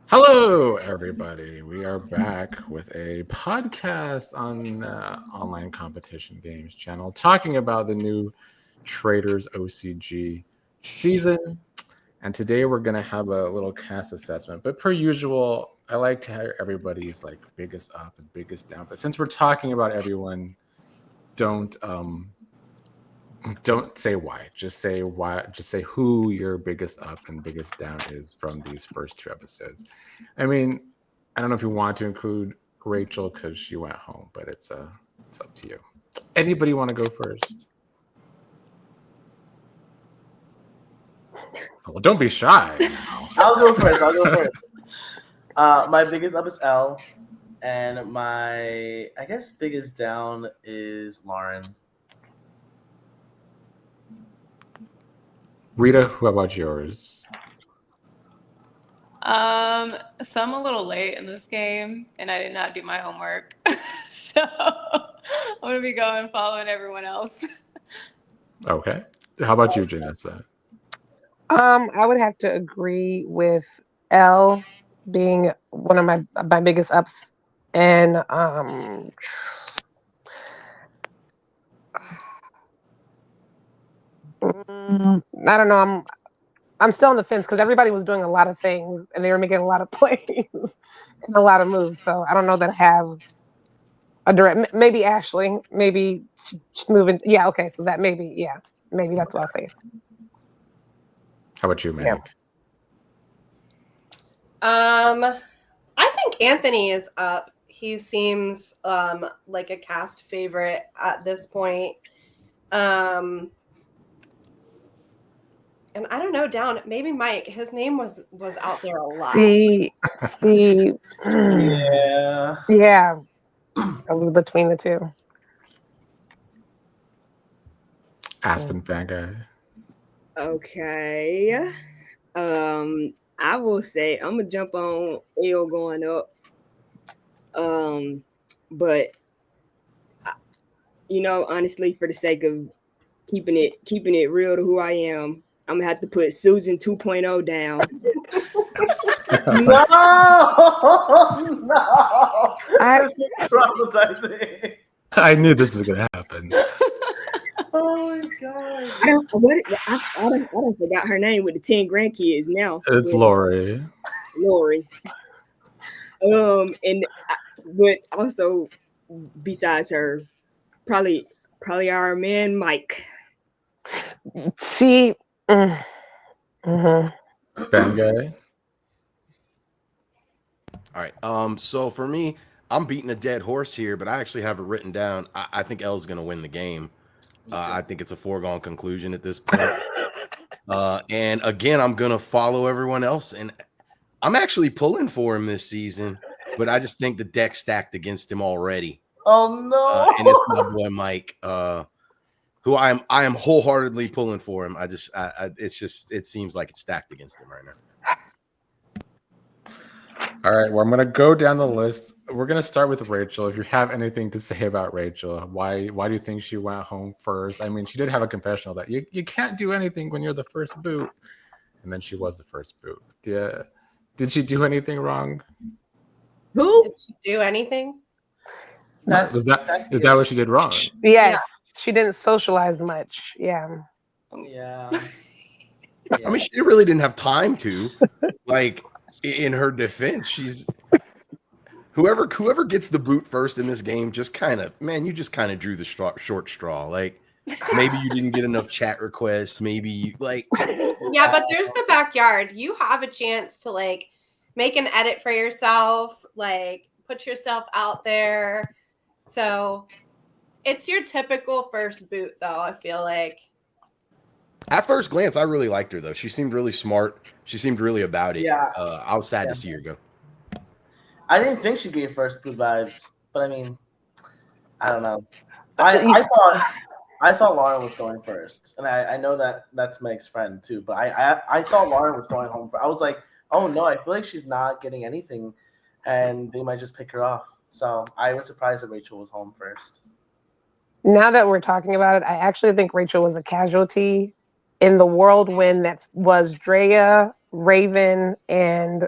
Hello, everybody. We are back with a podcast on online competition games channel talking about the new Traitors OCG season. And today we're going to have a little cast assessment. But per usual, I like to hear everybody's biggest up and biggest down. But since we're talking about everyone, don't don't say why. Just say why. Just say who your biggest up and biggest down is from these first two episodes. I mean, I don't know if you want to include Rachel because she went home, but it's up to you. Anybody want to go first? Well, don't be shy. I'll go first. My biggest up is L, and my biggest down is Lauren. Rita, who about yours? So I'm a little late in this game, and I did not do my homework. So I'm gonna be following everyone else. Okay. How about you, Janessa? I would have to agree with L being one of my biggest ups, and I don't know. I'm still on the fence because everybody was doing a lot of things and they were making a lot of plays and a lot of moves. So I don't know that I have a direct. Maybe Ashley. Maybe she's moving. Yeah. Okay. So that maybe. Yeah. Maybe that's what I'll say. How about you, Meg? I think Anthony is up. He seems like a cast favorite at this point. And I don't know, down maybe Mike. His name was out there a lot. See. Yeah. Yeah. I was between the two. Aspen fan guy. Okay. I will say I'm gonna jump on L going up. But honestly, for the sake of keeping it real to who I am, I'm gonna have to put Susan 2.0 down. No. This is traumatizing. I knew this was gonna happen. Oh my god! I don't forgot her name with the 10 grandkids now. It's Lori. But also besides her, probably our man Mike. See. Fan guy. All right. So for me, I'm beating a dead horse here, but I actually have it written down. I think L's going to win the game. I think it's a foregone conclusion at this point. And again, I'm going to follow everyone else. And I'm actually pulling for him this season, but I just think the deck's stacked against him already. Oh, no. And it's my boy Mike, who I am wholeheartedly pulling for him. It seems like it's stacked against him right now. All right, well, I'm going to go down the list. We're going to start with Rachel. If you have anything to say about Rachel, why do you think she went home first? I mean, she did have a confessional that you can't do anything when you're the first boot. And then she was the first boot. Yeah. Did she do anything wrong? Who? Did she do anything? Is that what she did wrong? Yes. Yeah. She didn't socialize much. Yeah. Yeah. I mean, she really didn't have time to. In her defense, she's whoever gets the boot first in this game. You just kind of drew the short straw. Like maybe you didn't get enough chat requests. Maybe yeah, but there's the backyard. You have a chance to make an edit for yourself, put yourself out there. So it's your typical first boot, though. I feel like. At first glance, I really liked her, though. She seemed really smart. She seemed really about it. Yeah. I was sad to see her go. I didn't think she gave first boot vibes, but I mean, I don't know. I thought Lauren was going first, and I know that's Meg's friend too. But I thought Lauren was going home. I was like, oh no, I feel like she's not getting anything, and they might just pick her off. So I was surprised that Rachel was home first. Now that we're talking about it, I actually think Rachel was a casualty in the whirlwind that was Drea, Raven, and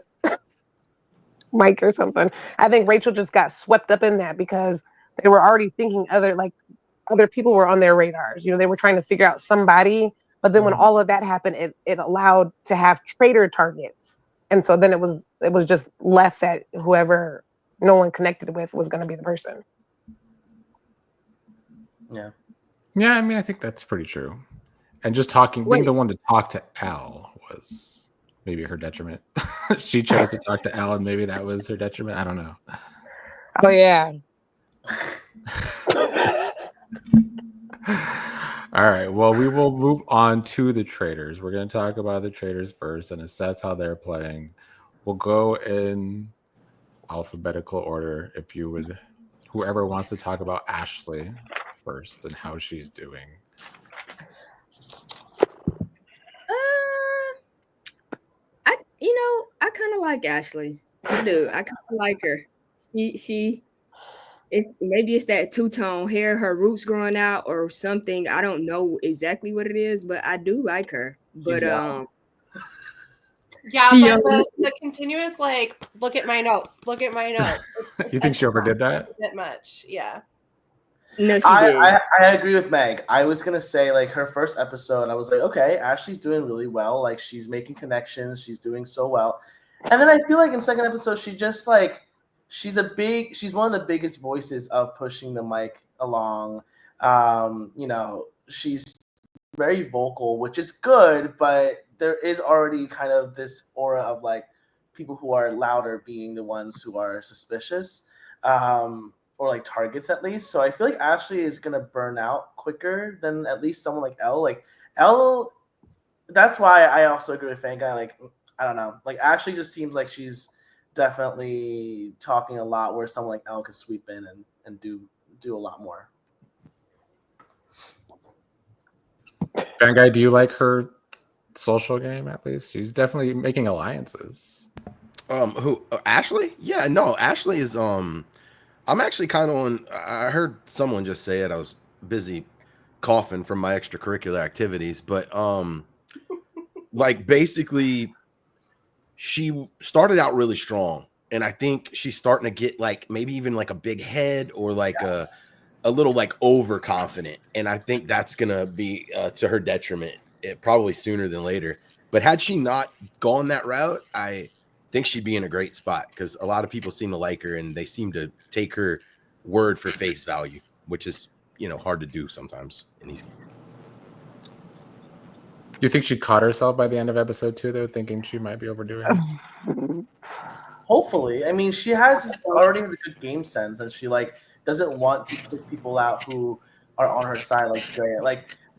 Mike or something. I think Rachel just got swept up in that because they were already thinking other people were on their radars. You know, they were trying to figure out somebody, but then when all of that happened, it allowed to have traitor targets. And so then it was just left that whoever no one connected with was going to be the person. Yeah. Yeah, I mean, I think that's pretty true. And just being the one to talk to Al was maybe her detriment. She chose to talk to Al, and maybe that was her detriment. I don't know. Oh yeah. All right. Well, we will move on to the Traitors. We're going to talk about the Traitors first and assess how they're playing. We'll go in alphabetical order. If you would, whoever wants to talk about Ashley first and how she's doing. I kind of like Ashley. I do. I kind of like her. Maybe it's that two-tone hair, her roots growing out or something. I don't know exactly what it is, but I do like her. But Yeah, she, but the continuous look at my notes. You think she overdid that? A bit much, yeah. No, she did. I agree with Meg. I was gonna say her first episode, I was like, okay, Ashley's doing really well. Like she's making connections, she's doing so well. And then I feel like in second episode, she just she's one of the biggest voices of pushing the mic along. She's very vocal, which is good, but there is already kind of this aura of people who are louder being the ones who are suspicious. Or targets at least. So I feel like Ashley is gonna burn out quicker than at least someone like Elle. Elle, that's why I also agree with Fanguy. I don't know. Ashley just seems like she's definitely talking a lot, where someone like Elle could sweep in and do a lot more. Fanguy, do you like her social game at least? She's definitely making alliances. Who? Ashley? Yeah, no. Ashley is I'm actually kind of on. I heard someone just say it. I was busy coughing from my extracurricular activities, but basically, she started out really strong, and I think she's starting to get maybe even a big head or a little overconfident, and I think that's gonna be to her detriment. Probably sooner than later. But had she not gone that route, I think she'd be in a great spot because a lot of people seem to like her and they seem to take her word for face value, which is hard to do sometimes in these games. Do you think she caught herself by the end of episode 2 though, thinking she might be overdoing it? Hopefully. I mean, she has already a good game sense, and she doesn't want to kick people out who are on her side like Drea.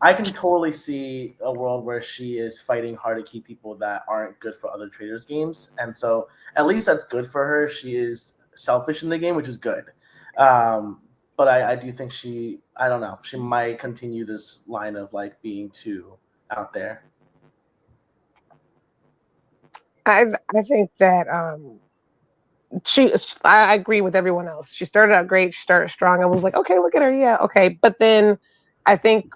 I can totally see a world where she is fighting hard to keep people that aren't good for other Traitors games. And so at least that's good for her. She is selfish in the game, which is good. But I do think I don't know, she might continue this line of being too out there. I think that I agree with everyone else. She started out great. She started strong. I was like, okay, look at her. Yeah, okay. But then I think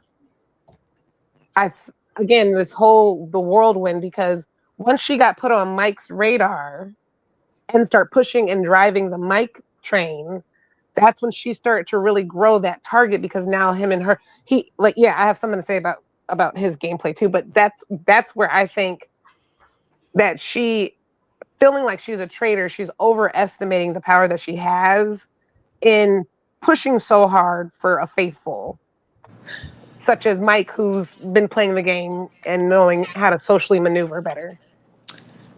again, the whirlwind, because once she got put on Mike's radar and start pushing and driving the Mike train, that's when she started to really grow that target, because now him and her, I have something to say about his gameplay too, but that's where I think that she, feeling like she's a traitor, she's overestimating the power that she has in pushing so hard for a faithful, such as Mike, who's been playing the game and knowing how to socially maneuver better.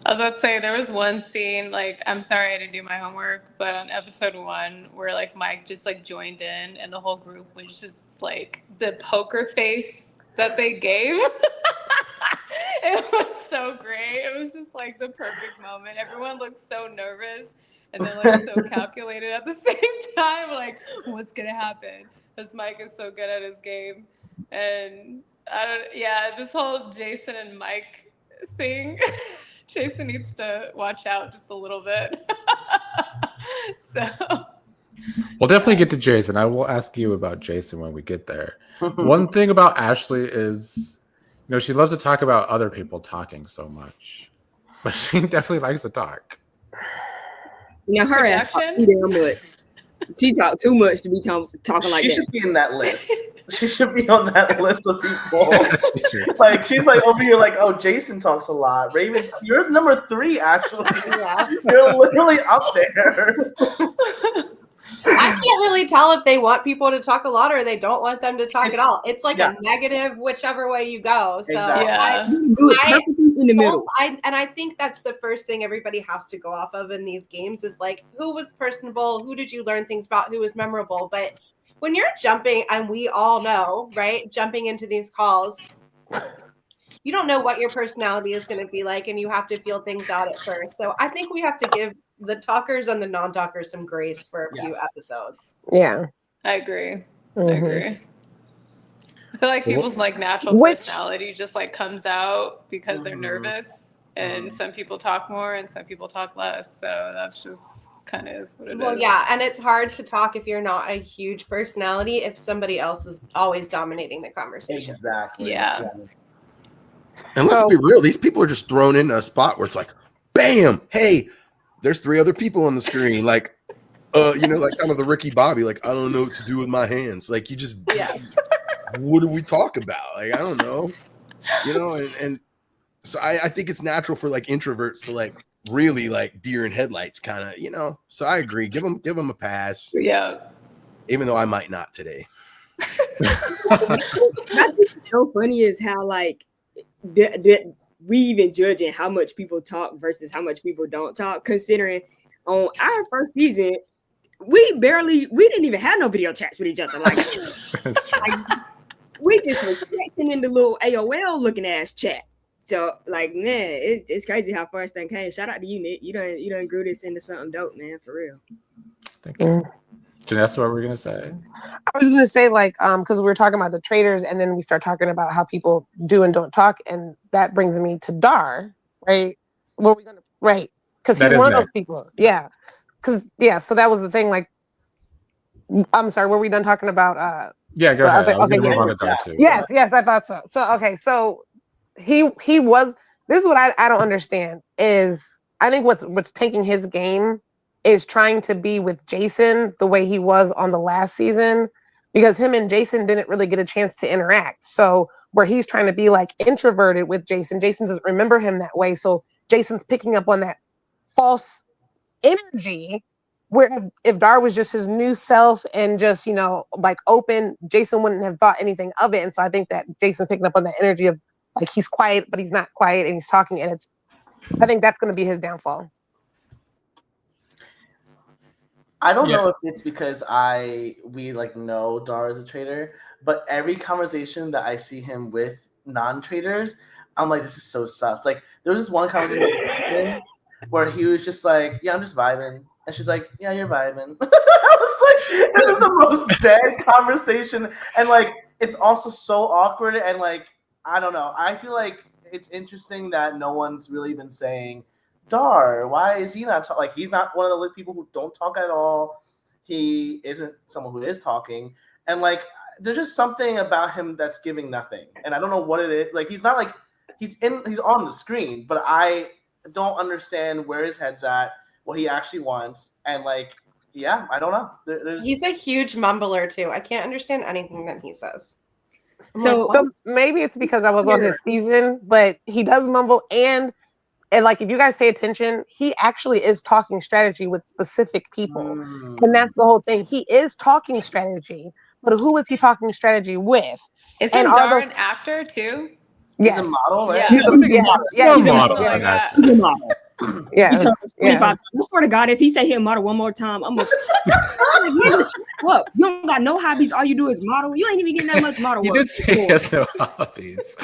I was about to say, there was one scene, I'm sorry I didn't do my homework, but on episode 1 where Mike just joined in and the whole group was just the poker face that they gave. It was so great. It was just the perfect moment. Everyone looked so nervous and then so calculated at the same time. What's gonna happen? Because Mike is so good at his game. And this whole Jason and Mike thing. Jason needs to watch out just a little bit. We'll definitely get to Jason. I will ask you about Jason when we get there. One thing about Ashley is, she loves to talk about other people talking so much, but she definitely likes to talk. Now her ass talk Production? too damn much. She talked too much to be talking like She that. should be in that list. She should be on that list of people. She should. Like she's like over here, like, oh, Jason talks a lot. Raven, you're number 3 actually. Yeah. You're literally up there. I can't really tell if they want people to talk a lot or they don't want them to talk at all. It's like Yeah. a negative whichever way you go. So Exactly. Yeah. You do it I- perfectly in the middle. I think that's the first thing everybody has to go off of in these games is like, who was personable? Who did you learn things about? Who was memorable? But when you're jumping, and we all know, right? Jumping into these calls, you don't know what your personality is going to be like, and you have to feel things out at first. So I think we have to give the talkers and the non-talkers some grace for a few Yes. episodes. Yeah. I agree. I Mhm. agree. I feel like people's like natural Which- personality just like comes out because they're Mhm. nervous, and some people talk more and some people talk less. So that's just kind of is what it is. Well, yeah, and it's hard to talk if you're not a huge personality if somebody else is always dominating the conversation. Exactly. Yeah. And let's So- be real, these people are just thrown in a spot where it's like, bam, hey, there's 3 other people on the screen. Like, like kind of the Ricky Bobby, like, I don't know what to do with my hands. Like, you just, what do we talk about? Like, I don't know. And so I think it's natural for like introverts to like really like deer in headlights kind of, So I agree. Give them a pass. Yeah. Even though I might not today. I think it's so funny is how like we even judging how much people talk versus how much people don't talk. Considering on our first season, we didn't even have no video chats with each other. Like, we just was texting in the little AOL looking ass chat. So like, man, it's crazy how far this thing came. Shout out to you, Nick. You done grew this into something dope, man, for real. Thank you. Janessa, what were we gonna say? I was gonna say like because we were talking about the traitors and then we start talking about how people do and don't talk, and that brings me to Dar, right? What we gonna right? Because That he's is one of next. those people. Yeah. So that was the thing. Like, I'm sorry, were we done talking about Yeah, go ahead. I was okay, gonna move yeah. on to Dar too. Yes, I thought so. So okay, so he was, this is what I don't understand is I think what's taking his game is trying to be with Jason the way he was on the last season, because him and Jason didn't really get a chance to interact. So where he's trying to be like introverted with Jason doesn't remember him that way. So Jason's picking up on that false energy, where if Dar was just his new self and just, like open, Jason wouldn't have thought anything of it. And so I think that Jason picking up on that energy of like he's quiet, but he's not quiet and he's talking, and I think that's going to be his downfall. I don't know if it's because we like know Dar is a traitor, but every conversation that I see him with non-traders, I'm like, this is so sus. Like there was this one conversation where he was just like, yeah, I'm just vibing. And she's like, yeah, you're vibing. I was like, this is the most dead conversation. And like, it's also so awkward. And like, I don't know. I feel like it's interesting that no one's really been saying, Dar, why is he not like he's not one of the people who don't talk at all. He isn't someone who is talking, and like there's just something about him that's giving nothing, and I don't know what it is. Like he's not like he's on the screen, but I don't understand where his head's at, what he actually wants, and like I don't know. He's a huge mumbler too. I can't understand anything that he says. So maybe it's because I was on his season, but he does mumble, and like if you guys pay attention, he actually is talking strategy with specific people. And that's the whole thing. He is talking strategy, but who is he talking strategy with? Isn't Dar an actor too? Yes. He's a model, right? Yeah. He's a model. Yeah, He's a model. Something like that. He's a model. Yeah. He turns 25. I swear to God, if he say he a model one more time, I'm gonna nigga, shut up. You don't got no hobbies. All you do is model. You ain't even getting that much model He work. did say he has no hobbies.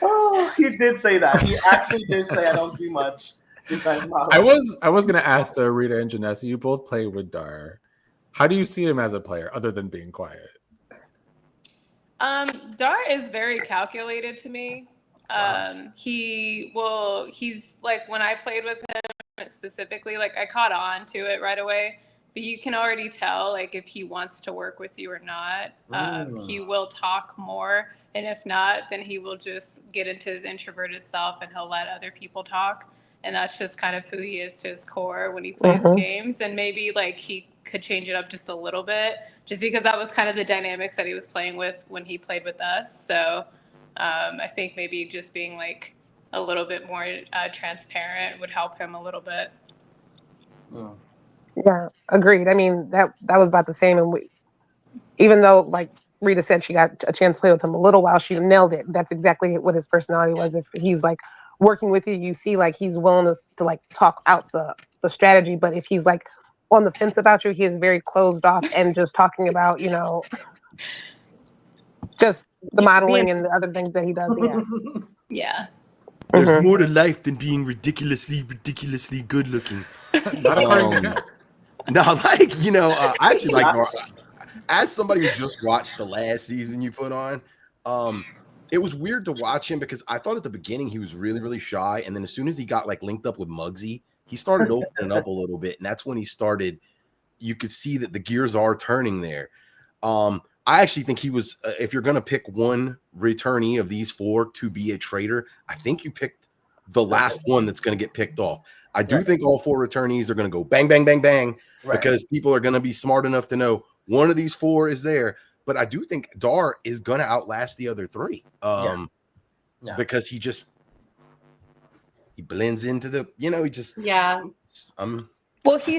Oh, he did say that. He actually did say I don't do much besides model. I was gonna ask Rita and Janessa, you both play with Dar. How do you see him as a player, other than being quiet? Dar is very calculated to me. He's like, when I played with him specifically, like I caught on to it right away, but you can already tell like if he wants to work with you or not. He will talk more, and if not, then he will just get into his introverted self and he'll let other people talk. and that's just kind of who he is to his core when he plays games. And maybe like he could change it up just a little bit, just because that was kind of the dynamics that he was playing with when he played with us. So I think maybe just being like a little bit more transparent would help him a little bit. Yeah, agreed. I mean, that was about the same. And even though, like Rita said, she got a chance to play with him a little while, she nailed it. That's exactly what his personality was. If he's like working with you, you see like he's willing to like talk out the strategy. But if he's like on the fence about you, he is very closed off and just talking about, just the modeling and the other things that he does. Yeah. Yeah. There's more to life than being ridiculously good looking. Not according to Nick. No, like, I actually like Nora. As somebody who just watched the last season you put on, it was weird to watch him because I thought at the beginning he was really, really shy. And then as soon as he got like linked up with Muggsy, he started opening up a little bit. And that's when he started, you could see that the gears are turning there. I actually think he was, if you're going to pick one returnee of these four to be a traitor, I think you picked the last one that's going to get picked off. I do think all four returnees are going to go bang, bang, bang, bang, because people are going to be smart enough to know one of these four is there. But I do think Dar is going to outlast the other three because he blends into the, Well, he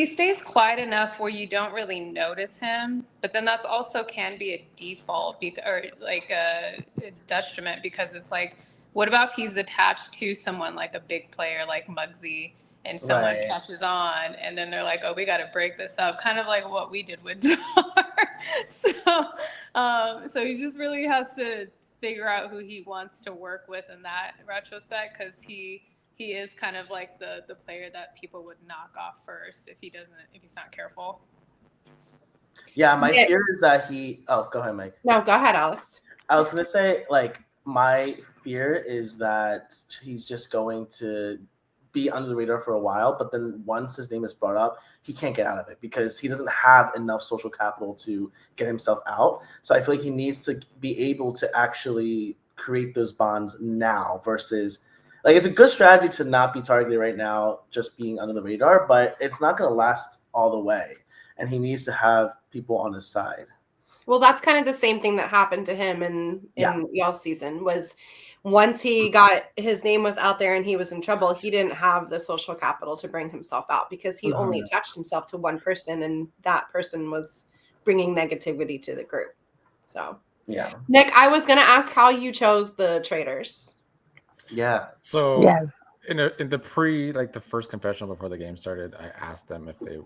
stays quiet enough where you don't really notice him, but then that's also can be a default or like a detriment, because it's like, what about if he's attached to someone like a big player like Muggsy, and someone catches on, and then they're like, oh, we got to break this up, kind of like what we did with Dar. So he just really has to figure out who he wants to work with in that retrospect, because he is kind of like the player that people would knock off first if he's not careful. Yeah, my fear is that go ahead, Mike. No, go ahead, Alex. I was gonna say, like, my fear is that he's just going to be under the radar for a while, but then once his name is brought up, he can't get out of it because he doesn't have enough social capital to get himself out. So I feel like he needs to be able to actually create those bonds now versus, like, it's a good strategy to not be targeted right now, just being under the radar, but it's not going to last all the way. And he needs to have people on his side. Well, that's kind of the same thing that happened to him in y'all's season. Was once his name was out there and he was in trouble, he didn't have the social capital to bring himself out because he only attached himself to one person, and that person was bringing negativity to the group. So, yeah. Nick, I was going to ask how you chose the Traitors. Yeah. So in the first confessional before the game started, I asked them if they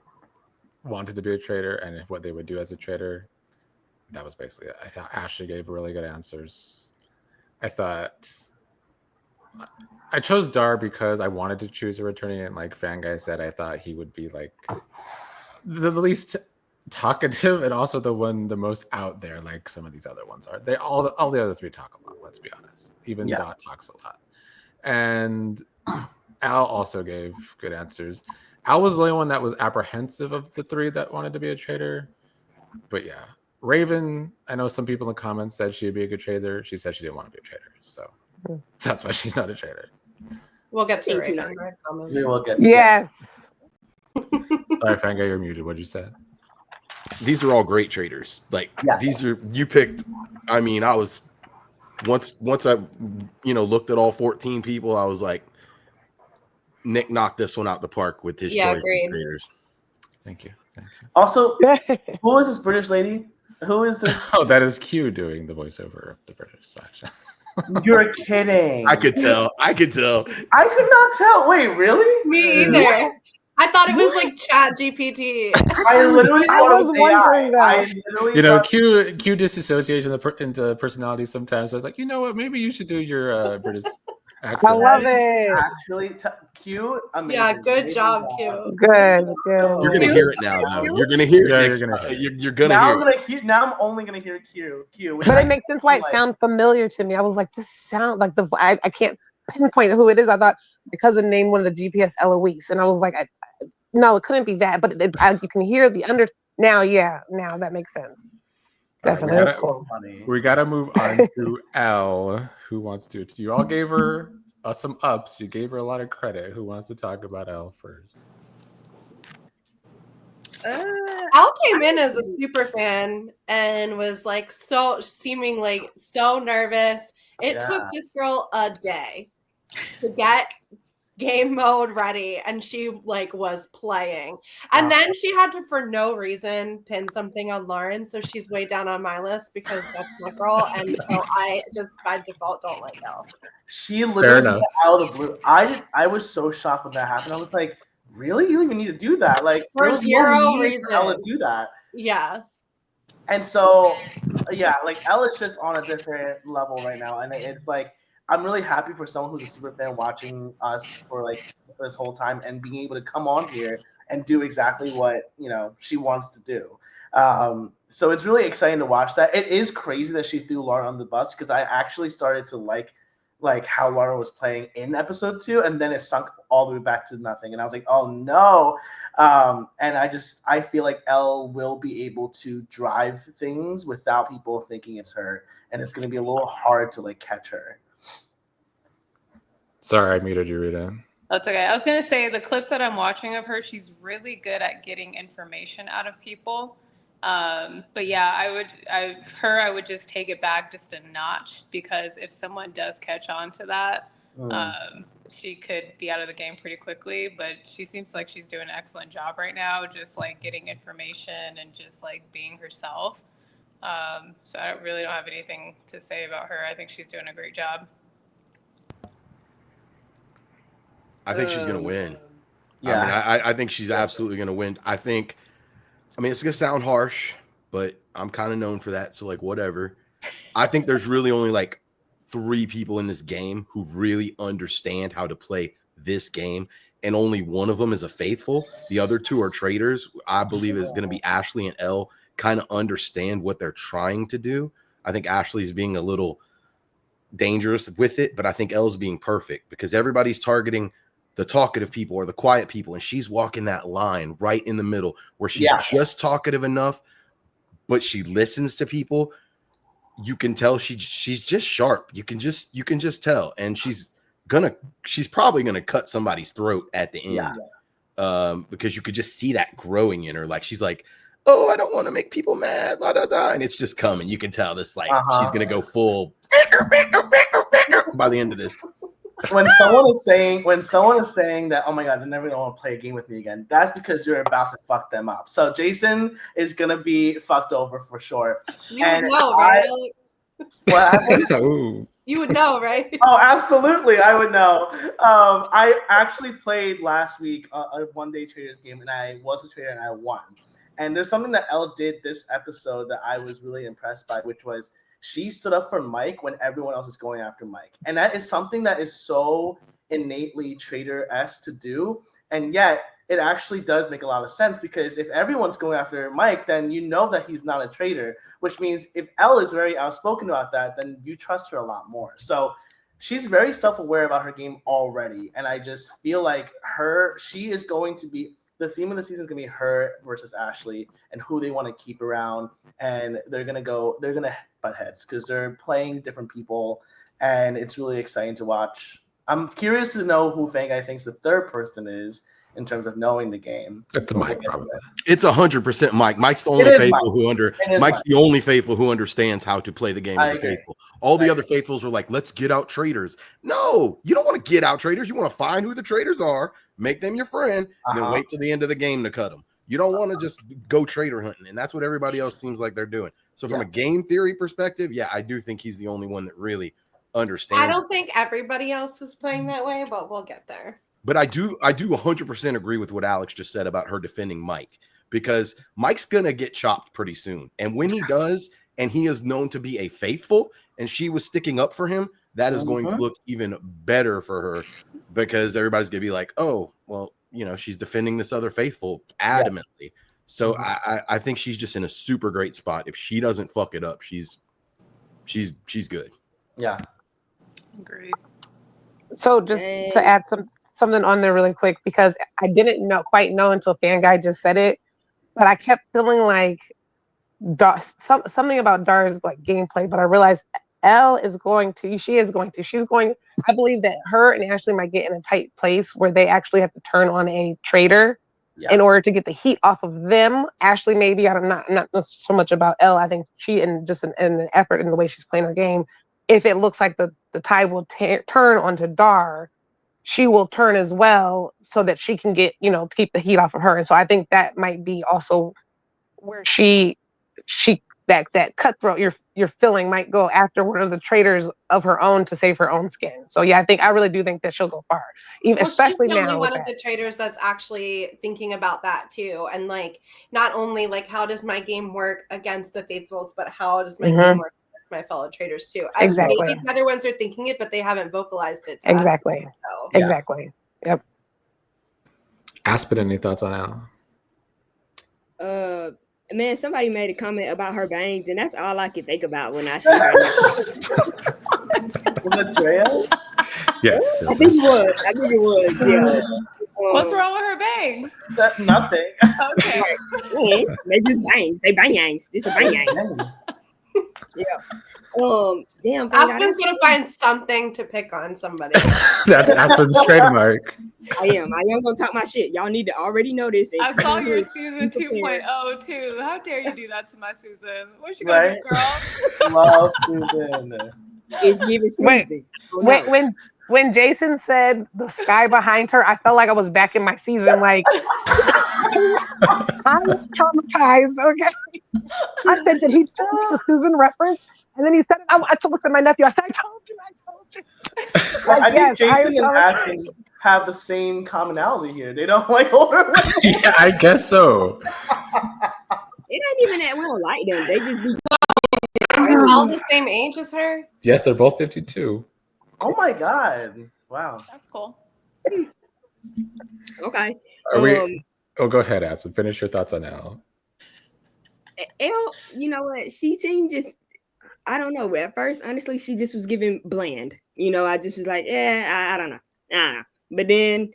wanted to be a traitor and what they would do as a traitor. That was basically it. I thought Ashley gave really good answers. I thought I chose Dar because I wanted to choose a returning, and like Fan Guy said, I thought he would be like the least talkative and also the most out there, like some of these other ones are. They all the other three talk a lot, let's be honest. Even Dot talks a lot. And Al also gave good answers. Al was the only one that was apprehensive of the three that wanted to be a traitor. But yeah, Raven, I know some people in the comments said she'd be a good traitor. She said she didn't want to be a traitor. So that's why she's not a traitor. We'll get to Raven. We will get Yes. Sorry, Fanga, you're muted. What'd you say? These are all great traders. Like these are, you picked. I mean, I was once I looked at all 14 people, I was like, Nick knocked this one out the park with his choice of traders. Thank you. Also, who is this British lady? Who is this? Oh, that is Q doing the voiceover of the British section. You're kidding. I could tell. I could not tell. Wait, really? Me either. What? I thought it was like Chat GPT. I literally was wondering that. Q disassociates into personality sometimes. So I was like, you know what? Maybe you should do your British accent. I love it. Actually, Q, amazing. Yeah, good job, Q. Good. You're gonna hear it now, though. You're gonna hear it. You're gonna hear it. Now I'm only gonna hear Q. But it makes sense why it sounds familiar to me. I was like, this sound like I can't pinpoint who it is. I thought my cousin named one of the GPS Eloise, and I was like, no, it couldn't be that. But you can hear the under now. Yeah, now that makes sense. Definitely. gotta- That's cool. funny. We got to move on to Elle. Who wants to? You all gave her some ups. You gave her a lot of credit. Who wants to talk about Elle first? Al came in as a super fan and was like seeming like so nervous. It took this girl a day to get game mode ready, and she like was playing, and then she had to, for no reason, pin something on Lauren, so she's way down on my list because that's my girl, and so I just by default don't like Elle. She literally did that out of the blue. I was so shocked when that happened. I was like, really? You don't even need to do that. Like, For there was zero no need reason for Elle to do that. Yeah. And so, yeah, like Elle is just on a different level right now, and it's like I'm really happy for someone who's a super fan watching us for like this whole time and being able to come on here and do exactly what she wants to do. So it's really exciting to watch that. It is crazy that she threw Lauren on the bus because I actually started to like how Lauren was playing in episode 2, and then it sunk all the way back to nothing. And I was like, oh no. And I feel like Elle will be able to drive things without people thinking it's her. And it's going to be a little hard to like catch her. Sorry, I muted you, Rita. That's okay. I was going to say the clips that I'm watching of her, she's really good at getting information out of people. But yeah, I would just take it back just a notch, because if someone does catch on to that, she could be out of the game pretty quickly. But she seems like she's doing an excellent job right now, just like getting information and just like being herself. So I really don't have anything to say about her. I think she's doing a great job. I think she's gonna win. Yeah. I mean, I think she's absolutely gonna win. I mean, it's gonna sound harsh, but I'm kind of known for that. So like, whatever. I think there's really only like 3 people in this game who really understand how to play this game, and only one of them is a faithful. The other 2 are traitors. I believe is going to be Ashley and Elle. Kind of understand what they're trying to do. I think Ashley's being a little dangerous with it, but I think Elle's being perfect because everybody's targeting the talkative people or the quiet people, and she's walking that line right in the middle where she's just talkative enough, but she listens to people. You can tell she's just sharp. You can just tell, and she's probably gonna cut somebody's throat at the end, because you could just see that growing in her. Like she's like, oh, I don't want to make people mad, la da da, and it's just coming. You can tell this like she's gonna go full by the end of this. When someone is saying that, oh my god, they're never gonna want to play a game with me again, that's because you're about to fuck them up. So Jason is gonna be fucked over for sure. You would know, right, Alex? You would know, right? Oh, absolutely, I would know. I actually played last week a one-day Traitors game, and I was a traitor and I won. And there's something that Elle did this episode that I was really impressed by, which was she stood up for Mike when everyone else is going after Mike. And that is something that is so innately Traitor-esque to do. And yet it actually does make a lot of sense, because if everyone's going after Mike, then you know that he's not a traitor, which means if Elle is very outspoken about that, then you trust her a lot more. So she's very self-aware about her game already. And I just feel like she is going to be, the theme of the season is going to be her versus Ashley and who they want to keep around. And they're going to butt heads because they're playing different people. And it's really exciting to watch. I'm curious to know who Fang Guy thinks the third person is in terms of knowing the game. It's Mike, probably. It's 100% Mike. Mike's the only faithful Mike's the only faithful who understands how to play the game as a faithful. All the other faithfuls are like, let's get out traitors. No, you don't want to get out traitors. You want to find who the traitors are, make them your friend, and then wait till the end of the game to cut them. You don't want to just go traitor hunting, and that's what everybody else seems like they're doing. So from a game theory perspective, I do think he's the only one that really understands. I don't think everybody else is playing that way, but we'll get there. But I do 100% agree with what Alex just said about her defending Mike, because Mike's going to get chopped pretty soon. And when he does, and he is known to be a faithful, and she was sticking up for him, that is going to look even better for her, because everybody's going to be like, oh, well, she's defending this other faithful adamantly. So I think she's just in a super great spot. If she doesn't fuck it up, she's good. Yeah. Agreed. So just to add something on there really quick, because I didn't quite know until Fan Guy just said it, but I kept feeling like something about Dar's like gameplay, but I realized she's going. I believe that her and Ashley might get in a tight place where they actually have to turn on a traitor in order to get the heat off of them. Ashley, maybe I'm not so much about Elle. I think she, and just in an effort in the way she's playing her game, if it looks like the tide will turn onto Dar, she will turn as well, so that she can get, keep the heat off of her. And so I think that might be also where she that cutthroat you're feeling might go after one of the traitors of her own to save her own skin. So yeah, I really do think that she'll go far, especially she's the now. only one of the traitors that's actually thinking about that too, and like not only like how does my game work against the faithfuls, but how does my game work against my fellow traitors too. Exactly. Maybe the other ones are thinking it, but they haven't vocalized it to exactly. us. So. Exactly. Yep. Aspen, any thoughts on Al? Man, somebody made a comment about her bangs, and that's all I can think about when I see her. Was it Drea? Yes. I think it was. Yeah. What's wrong with her bangs? Nothing. Okay. They just bangs. They bangs. This the bang. Yeah. Damn. Aspen's gonna find something to pick on somebody. That's Aspen's trademark. I am gonna talk my shit. Y'all need to already know this. I saw your Susan 2.0 too. How dare you do that to my Susan? What's she gonna do, girl? Love Susan. It's giving Susan. When Jason said the sky behind her, I felt like I was back in my season. Like I was traumatized. Okay, I said, did he just the Susan reference? And then he said it. I looked at my nephew. I said, I told you. I think Jason and Aspen have the same commonality here. They don't like older women. Yeah, I guess so. It ain't even that we don't like them. They just be. Are you all the same age as her? Yes, they're both 52. Oh my god! Wow, that's cool. Okay. Are we? Oh, go ahead, Aspen. Finish your thoughts on Elle. Elle, you know what? She seemed just. I don't know. At first, honestly, she just was giving bland. I just was like, I don't know. But then,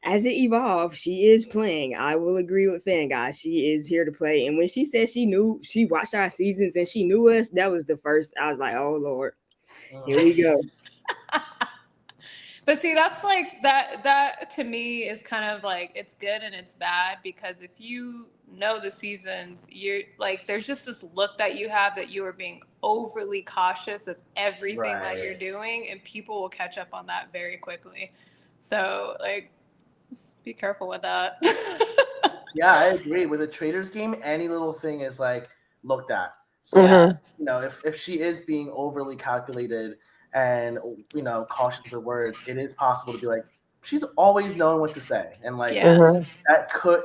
as it evolved, she is playing. I will agree with Fan Guys. She is here to play. And when she said she watched our seasons and she knew us, that was the first. I was like, oh Lord, here we go. But see, that's like that to me is kind of like it's good and it's bad, because if you know the seasons, you're like there's just this look that you have that you are being overly cautious of everything that you're doing, and people will catch up on that very quickly. So like just be careful with that. Yeah, I agree. With a Traitors game, any little thing is like looked at. So if she is being overly calculated and cautious with her words, it is possible to be like, she's always known what to say, and like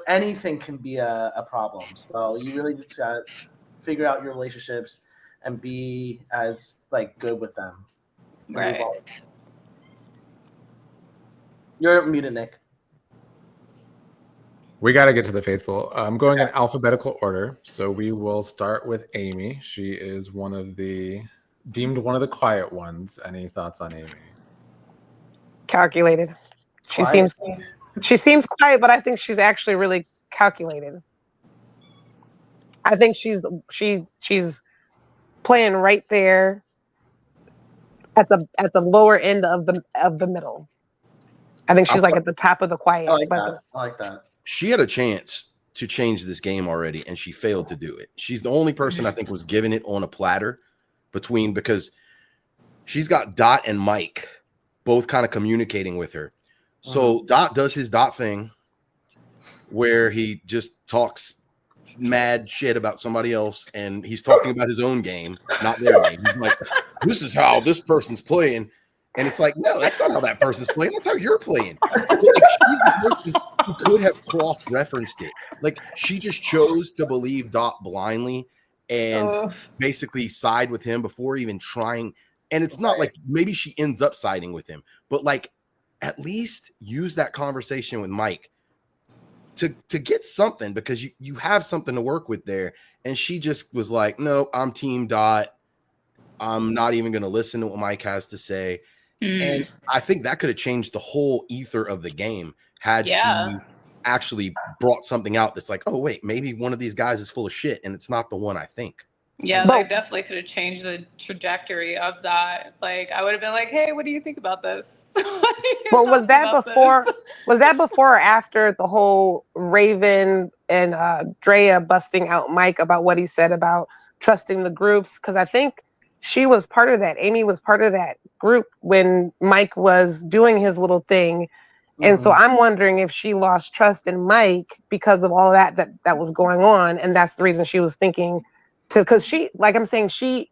anything can be a problem. So you really just gotta figure out your relationships and be as like good with them. Right. You're muted, Nick. We got to get to the faithful. I'm going in alphabetical order, so we will start with Amy. She is deemed one of the quiet ones. Any thoughts on Amy? Calculated. She seems quiet, but I think she's actually really calculated. I think she's playing right there at the lower end of the middle. I think she's like at the top of the quiet. I like that. She had a chance to change this game already, and she failed to do it. She's the only person I think was given it on a platter because she's got Dot and Mike both kind of communicating with her. So Dot does his Dot thing where he just talks mad shit about somebody else, and he's talking about his own game, not their game. He's like, this is how this person's playing. And it's like, no, that's not how that person's playing. That's how you're playing. Like, she's the person who could have cross-referenced it. Like, she just chose to believe Dot blindly and basically side with him before even trying. And it's not like maybe she ends up siding with him, but like at least use that conversation with Mike to get something, because you have something to work with there. And she just was like, no, I'm Team Dot. I'm not even going to listen to what Mike has to say. And I think that could have changed the whole ether of the game had she actually brought something out that's like, oh wait, maybe one of these guys is full of shit, and it's not the one I think. Yeah, But- they definitely could have changed the trajectory of that. Like, I would have been like, "Hey, what do you think about this?" Well, was that before? Was that before or after the whole Raven and Drea busting out Mike about what he said about trusting the groups? Because I think she was part of that. Amy was part of that group when Mike was doing his little thing. And so I'm wondering if she lost trust in Mike because of all that was going on, and that's the reason she was thinking to, because she, like I'm saying, she's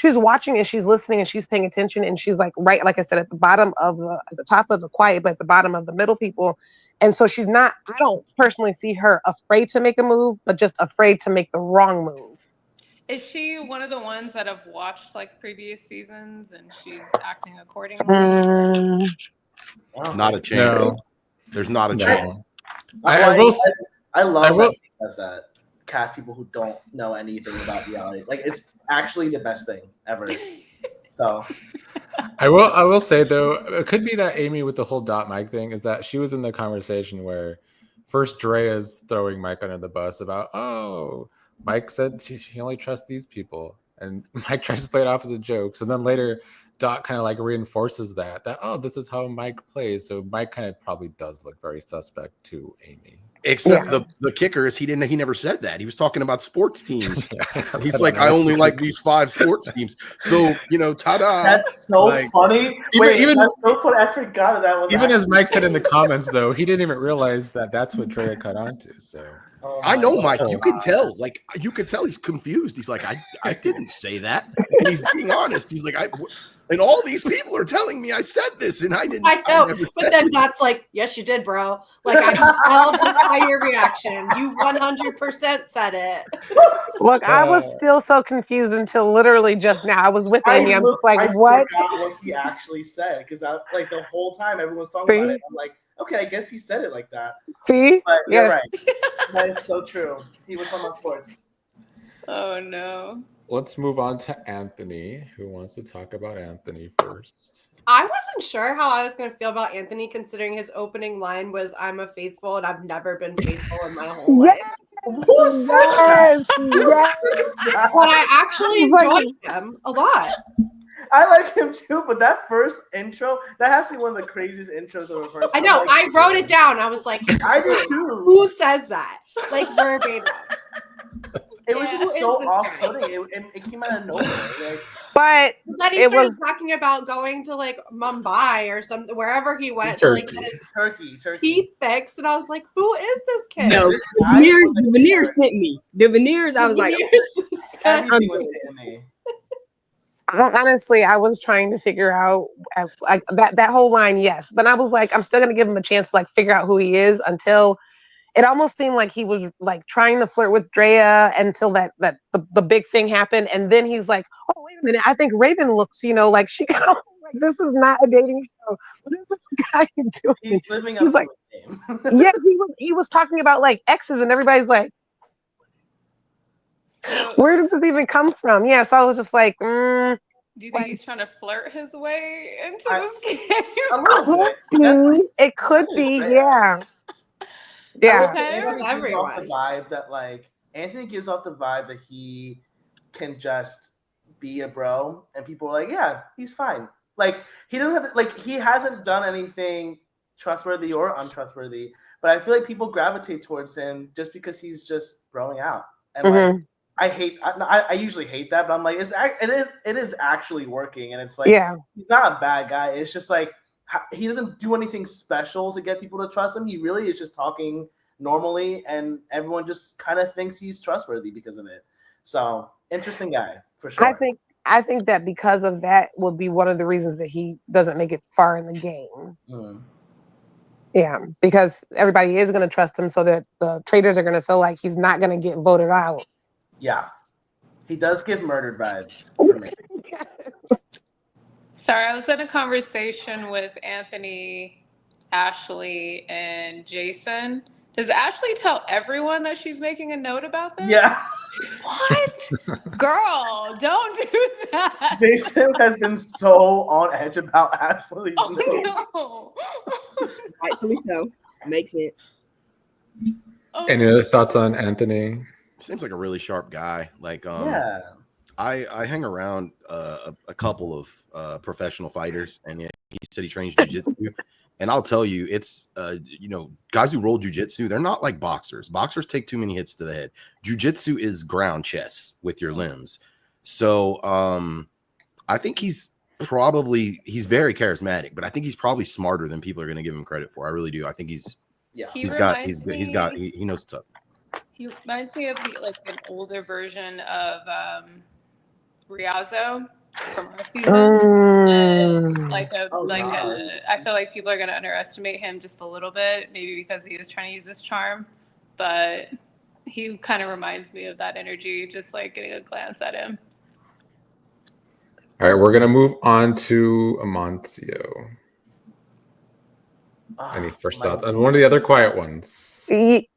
watching and she's listening and she's paying attention, and she's like, right, like I said, at the top of the quiet, but at the bottom of the middle people, and so she's not. I don't personally see her afraid to make a move, but just afraid to make the wrong move. Is she one of the ones that have watched like previous seasons and she's acting accordingly? Not a chance. No. There's not a No. chance. I will. I love will- that he does that. Cast people who don't know anything about reality. Like, it's actually the best thing ever. So I will say though, it could be that Amy with the whole dot Mike thing is that she was in the conversation where first Drea's throwing Mike under the bus about, oh, Mike said he only trusts these people, and Mike tries to play it off as a joke. So then later Dot kind of like reinforces that oh, this is how Mike plays. So Mike kind of probably does look very suspect to Amy. Except the kicker is he never said that. He was talking about sports teams. Yeah. He's like, I only like these 5 sports teams. So, ta-da. that's so Like, funny. even- That's so funny. I forgot that was Even as actually- Mike said in the comments, though, he didn't even realize that that's what Drea cut onto. So Oh I my know, God. Mike. You can tell. Like, you could tell he's confused. He's like, I didn't say that. And he's being honest. He's like, and all these people are telling me I said this, and I didn't. I know, never but said then it. Dot's like, yes, you did, bro. Like, I can tell just by your reaction. You 100% said it. Look, I was still so confused until literally just now. I was with Amy. I'm just like, I what? forgot what he actually said, because like the whole time everyone's talking about it. I'm like, okay, I guess he said it like that. See? But Yeah. you're right. That is so true. He was talking about sports. Oh no. let's move on to Anthony, who wants to talk about Anthony first. I wasn't sure how I was going to feel about Anthony, considering his opening line was, I'm a faithful, and I've never been faithful in my whole life. Who said that? Yes, yes. But I actually enjoyed him a lot. I like him too, but that first intro, that has to be one of the craziest intros of a first. I know. Like, I wrote it down. I was like, I did too. who says that? Like, verbatim. It was Yeah. just Who so is this off-putting. It came out of nowhere. Like, But Then he It started talking about going to like Mumbai or something, wherever he went to like Turkey. get his turkey. teeth fixed, and I was like, "Who is this kid?" No, the veneers sent me. The veneers, I was like, Everything was hitting me. honestly, I was trying to figure out like that whole line, yes. But I was like, I'm still gonna give him a chance to like figure out who he is until it almost seemed like he was like trying to flirt with Drea until the big thing happened. And then he's like, oh, wait a minute, I think Raven looks, like she kind of like, this is not a dating show. What is this guy doing? He's living He's up like, to his name. yeah, he was talking about like exes, and everybody's like, where did this even come from? Yeah, so I was just like, do you think he's trying to flirt his way into this game? A little bit. it could be, yeah. I Yeah. will say Anthony gives Everyone. off the vibe that Anthony gives off the vibe that he can just be a bro, and people are like, yeah, he's fine. Like, he doesn't have to, like, he hasn't done anything trustworthy or untrustworthy, but I feel like people gravitate towards him just because he's just broing out. And like, I usually hate that, but I'm like, it is actually working, and it's like, Yeah. he's not a bad guy. It's just like, he doesn't do anything special to get people to trust him. He really is just talking normally, and everyone just kind of thinks he's trustworthy because of it. So, interesting guy for sure. I think that because of that would be one of the reasons that he doesn't make it far in the game. Yeah, because everybody is going to trust him, so that the traitors are going to feel like he's not going to get voted out. Yeah, he does give murdered vibes for me. Sorry, I was in a conversation with Anthony, Ashley, and Jason. Does Ashley tell everyone that she's making a note about this? Yeah. What? Girl, don't do that. Jason has been so on edge about Ashley's note. Oh, no. rightfully so. Makes sense. Oh. Any other thoughts on Anthony? Seems like a really sharp guy. Like, Yeah. I hang around a couple of professional fighters, and he said he trains jujitsu. And I'll tell you, it's guys who roll jujitsu, they're not like boxers. Boxers take too many hits to the head. Jujitsu is ground chess with your limbs. So I think he's very charismatic, but I think he's probably smarter than people are going to give him credit for. I really do. I think he knows what's up. He reminds me of an older version of Riazo from our season. And I feel like people are going to underestimate him just a little bit, maybe because he is trying to use his charm, but he kind of reminds me of that energy, just like getting a glance at him. All right, we're gonna move on to Amancio. Any first thoughts on one of the other quiet ones?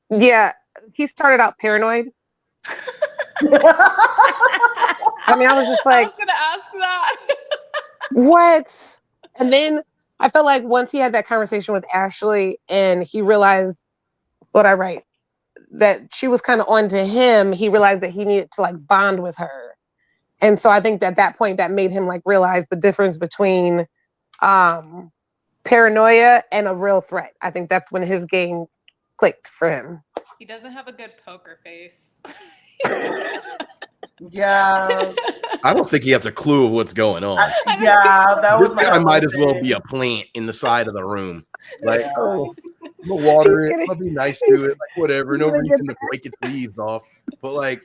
Yeah, he started out paranoid. I mean, I was just like, I was gonna ask that. what? And then I felt like once he had that conversation with Ashley and he realized that she was kind of on to him, he realized that he needed to bond with her. And so I think that at that point that made him realize the difference between paranoia and a real threat. I think that's when his game clicked for him. He doesn't have a good poker face. Yeah. I don't think he has a clue of what's going on. This guy might as well be a plant in the side of the room. We'll water it. I'll be nice to it. Whatever. No reason to break its leaves off. But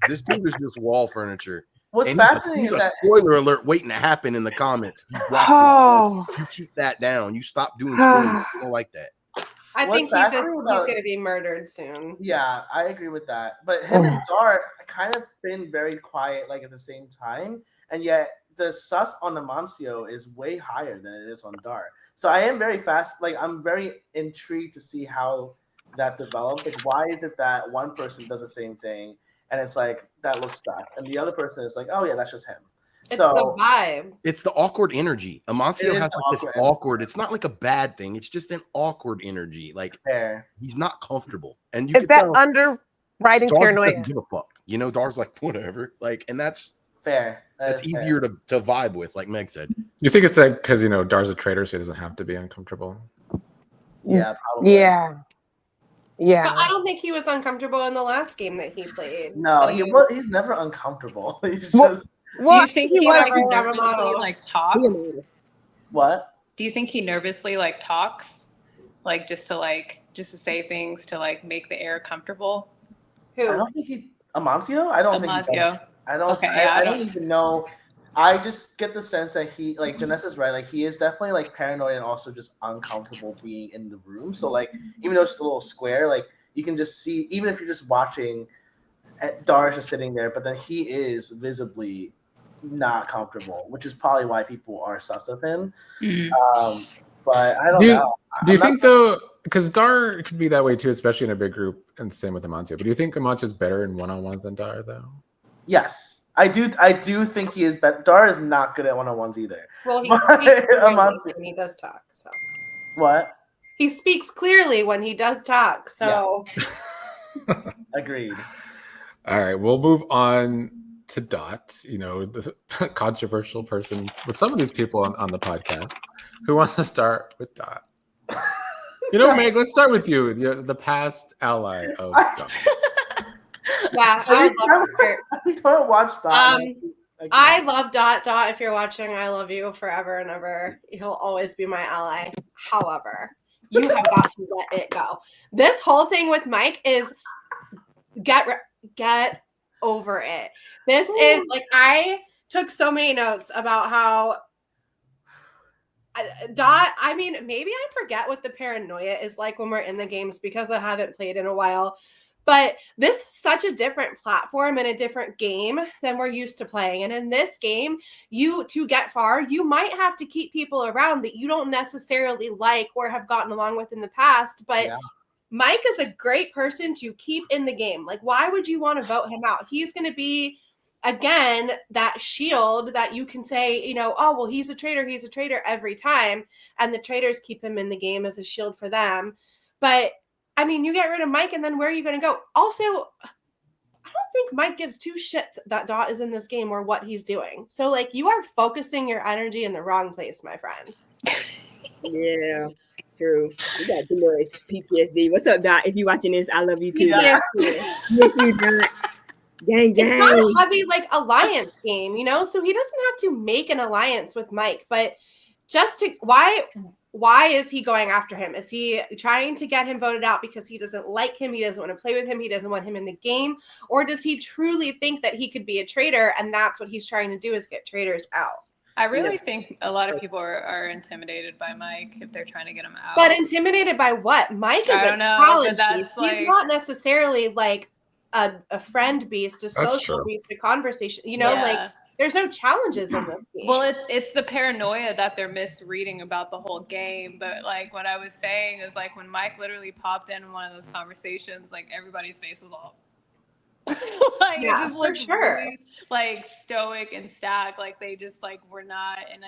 this dude is just wall furniture. What's fascinating he's is a spoiler alert waiting to happen in the comments. You keep that down. You stop doing spoilers. I don't like that. I think he's going to be murdered soon. Yeah, I agree with that. But him and Dar kind of been very quiet at the same time, and yet the sus on Amancio is way higher than it is on Dar. So I am very I'm very intrigued to see how that develops. Why is it that one person does the same thing and it's that looks sus, and the other person is oh yeah, that's just him. It's the vibe. It's the awkward energy. Amancio has this awkward. It's not a bad thing. It's just an awkward energy. Fair. He's not comfortable, and you it's that underwriting paranoia. Give a fuck. Dar's whatever. And that's fair. That's easier to vibe with, like Meg said. You think it's because Dar's a traitor, so he doesn't have to be uncomfortable? Yeah, probably. Yeah. But I don't think he was uncomfortable in the last game that he played. No, he's never uncomfortable. He's just. Do you think he nervously talks? What? Do you think he nervously talks, just to say things to make the air comfortable? Who? I don't think Amancio. I don't think he does. I don't. Okay, I don't even know. I just get the sense that he, Janessa's right. He is definitely paranoid and also just uncomfortable being in the room. So even though it's just a little square, you can just see, even if you're just watching, Dar's just sitting there, but then he is visibly not comfortable, which is probably why people are sus of him. Mm-hmm. But I don't know. Do you think though, because Dar could be that way too, especially in a big group, and same with Amancio. But do you think Amancio's better in one-on-ones than Dar though? Yes. I do think he is better. Dar is not good at one-on-ones either. Well, he speaks clearly when he does talk. So what? He speaks clearly when he does talk. So agreed. All right, we'll move on to Dot. The controversial person with some of these people on the podcast. Who wants to start with Dot? Meg, let's start with you. The past ally of Dot. Yeah, I don't watch Dot. I love Dot. Dot, if you're watching, I love you forever and ever. He'll always be my ally. However, you have got to let it go. This whole thing with Mike is get over it. This is I took so many notes about how Dot, I mean, maybe I forget what the paranoia is like when we're in the games because I haven't played in a while. But this is such a different platform and a different game than we're used to playing. And in this game, to get far, you might have to keep people around that you don't necessarily like or have gotten along with in the past. But Mike is a great person to keep in the game. Why would you want to vote him out? He's going to be, again, that shield that you can say, oh, well, he's a traitor every time. And the traitors keep him in the game as a shield for them. But I mean, you get rid of Mike, and then where are you going to go? Also, I don't think Mike gives two shits that Dot is in this game or what he's doing. So, like, you are focusing your energy in the wrong place, my friend. Yeah, true. You got too much PTSD. What's up, Dot? If you watching this, I love you too. PTSD. Miss you, Dot. Gang, gang. It's not a heavy like alliance game, you know. So he doesn't have to make an alliance with Mike, but just to why is he going after him? Is he trying to get him voted out because he doesn't like him? He doesn't want to play with him. He doesn't want him in the game, or does he truly think that he could be a traitor, and that's what he's trying to do is get traitors out? I really think a lot of people are intimidated by Mike if they're trying to get him out. But intimidated by what? Mike is a challenge beast. He's not necessarily like a friend beast, a social beast, a conversation. You know, like there's no challenges in this game. Well, it's the paranoia that they're misreading about the whole game. But like what I was saying is like when Mike literally popped in one of those conversations, like everybody's face was all like it just looked really like stoic and stacked, like they just like were not. And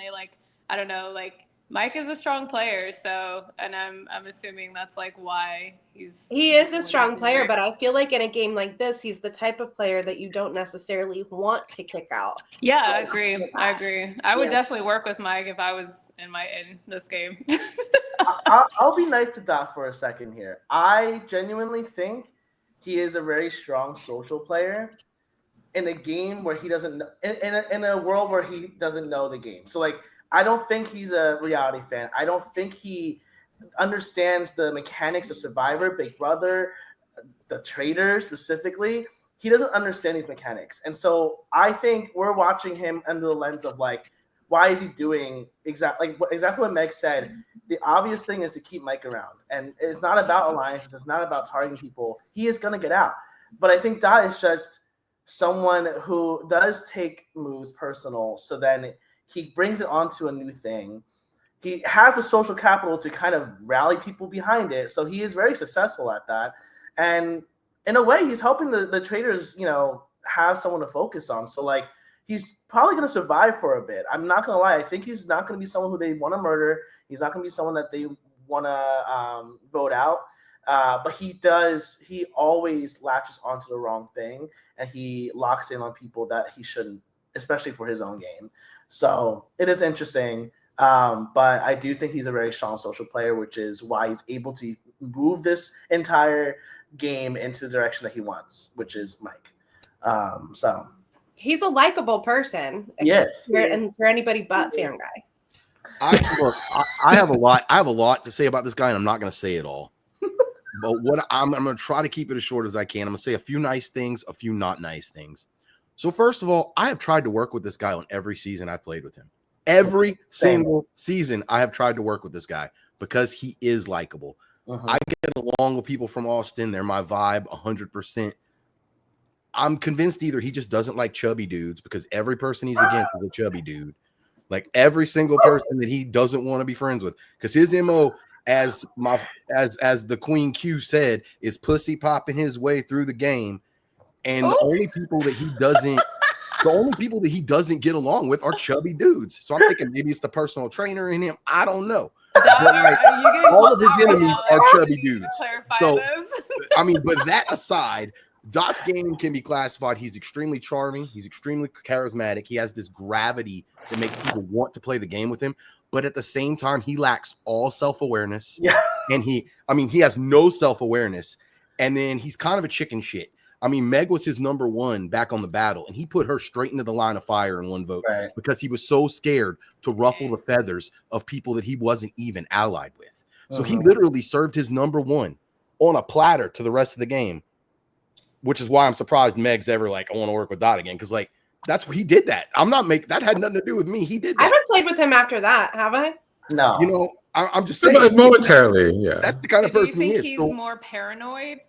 I don't know, like Mike is a strong player, so and I'm assuming that's like why he is a strong player. But I feel like in a game like this, he's the type of player that you don't necessarily want to kick out. Yeah, I agree. I would definitely work with Mike if I was in this game. I'll be nice to Dot for a second here. I genuinely think he is a very strong social player in a game where he doesn't in a world where he doesn't know the game. So like I don't think he's a reality fan. I don't think he understands the mechanics of Survivor, Big Brother, the Traitors specifically. He doesn't understand these mechanics. And so I think we're watching him under the lens of like, why is he doing exactly what Meg said? The obvious thing is to keep Mike around. And it's not about alliances. It's not about targeting people. He is going to get out. But I think Dot is just someone who does take moves personal. So then he brings it onto a new thing. He has the social capital to kind of rally people behind it. So he is very successful at that. And in a way, he's helping the Traitors, have someone to focus on. So like, he's probably going to survive for a bit. I'm not going to lie. I think he's not going to be someone who they want to murder. He's not going to be someone that they want to vote out. But he always latches onto the wrong thing, and he locks in on people that he shouldn't, especially for his own game. So it is interesting. But I do think he's a very strong social player, which is why he's able to move this entire game into the direction that he wants, which is Mike. So he's a likable person. Yes. And for anybody but Fan Guy. I have a lot to say about this guy, and I'm not going to say it all. But what I'm going to try to keep it as short as I can. I'm going to say a few nice things, a few not nice things. So first of all, I have tried to work with this guy on every season I've played with him. Every single season I have tried to work with this guy because he is likable. I get along with people from Austin. They're my vibe 100%. I'm convinced either he just doesn't like chubby dudes because every person he's against is a chubby dude. Like every single person that he doesn't want to be friends with, because his MO, as the Queen Q said, is pussy popping his way through the game. And the only people that he doesn't get along with are chubby dudes. So I'm thinking maybe it's the personal trainer in him. I don't know. But like, all of his enemies are chubby dudes. So I mean, but that aside, Dot's game can be classified. He's extremely charming. He's extremely charismatic. He has this gravity that makes people want to play the game with him. But at the same time, he lacks all self-awareness. Yeah. And he has no self-awareness. And then he's kind of a chicken shit. I mean, Meg was his number one back on the battle, and he put her straight into the line of fire in one vote because he was so scared to ruffle the feathers of people that he wasn't even allied with. So he literally served his number one on a platter to the rest of the game, which is why I'm surprised Meg's ever like, I want to work with Dot again. Cause like, that's what he did that. That had nothing to do with me. He did that. I haven't played with him after that. Have I? No. I'm just saying. Momentarily, yeah. That's the kind of person he is. Do you think he's more paranoid?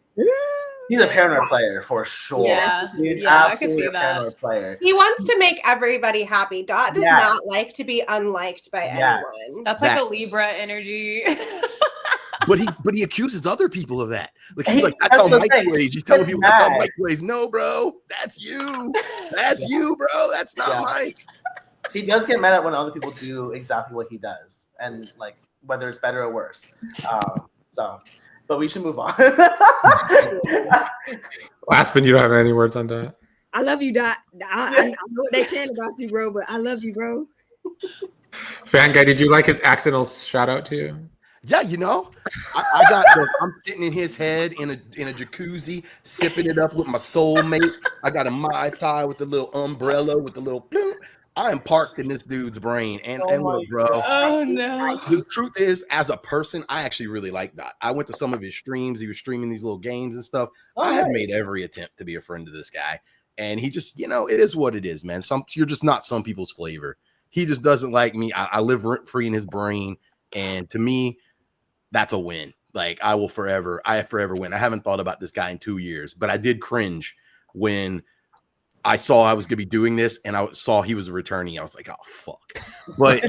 He's a paranoid player for sure. Yeah, He's I can see a paranoid player. He wants to make everybody happy. Dot does not like to be unliked by anyone. That's like a Libra energy. But he accuses other people of that. Like he's like, that's how Mike plays. He's telling people that's how Mike plays. No, bro, that's you. That's you, bro. That's not Mike. He does get mad at when other people do exactly what he does, and like whether it's better or worse. So but we should move on. Aspen, you don't have any words on that? I love you, Dot. I know what they saying about you, bro, but I love you, bro. Fan guy, did you like his accidental shout out to you? Yeah, you know, I'm sitting in his head in a jacuzzi, sipping it up with my soulmate. I got a Mai Tai with the little umbrella with the little. Bloom. I am parked in this dude's brain, and look, bro. Oh no! The truth is, as a person, I actually really like Dot. I went to some of his streams. He was streaming these little games and stuff. I have made every attempt to be a friend to this guy, and he just, it is what it is, man. You're just not some people's flavor. He just doesn't like me. I live rent free in his brain, and to me, that's a win. Like I forever win. I haven't thought about this guy in 2 years, but I did cringe when I saw I was going to be doing this and I saw he was returning. I was like, oh, fuck. But,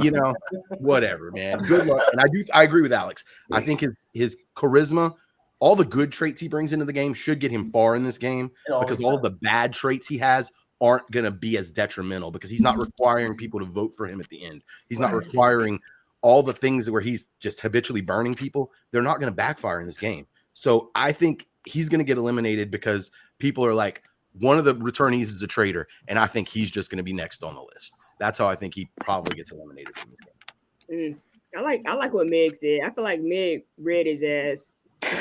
whatever, man. Good luck. And I agree with Alex. I think his charisma, all the good traits he brings into the game should get him far in this game because all of the bad traits he has aren't going to be as detrimental because he's not requiring people to vote for him at the end. He's not requiring all the things where he's just habitually burning people. They're not going to backfire in this game. So I think he's going to get eliminated because people are like, one of the returnees is a traitor, and I think he's just going to be next on the list. That's how I think he probably gets eliminated from this game. I like what Meg said. I feel like Meg read his ass.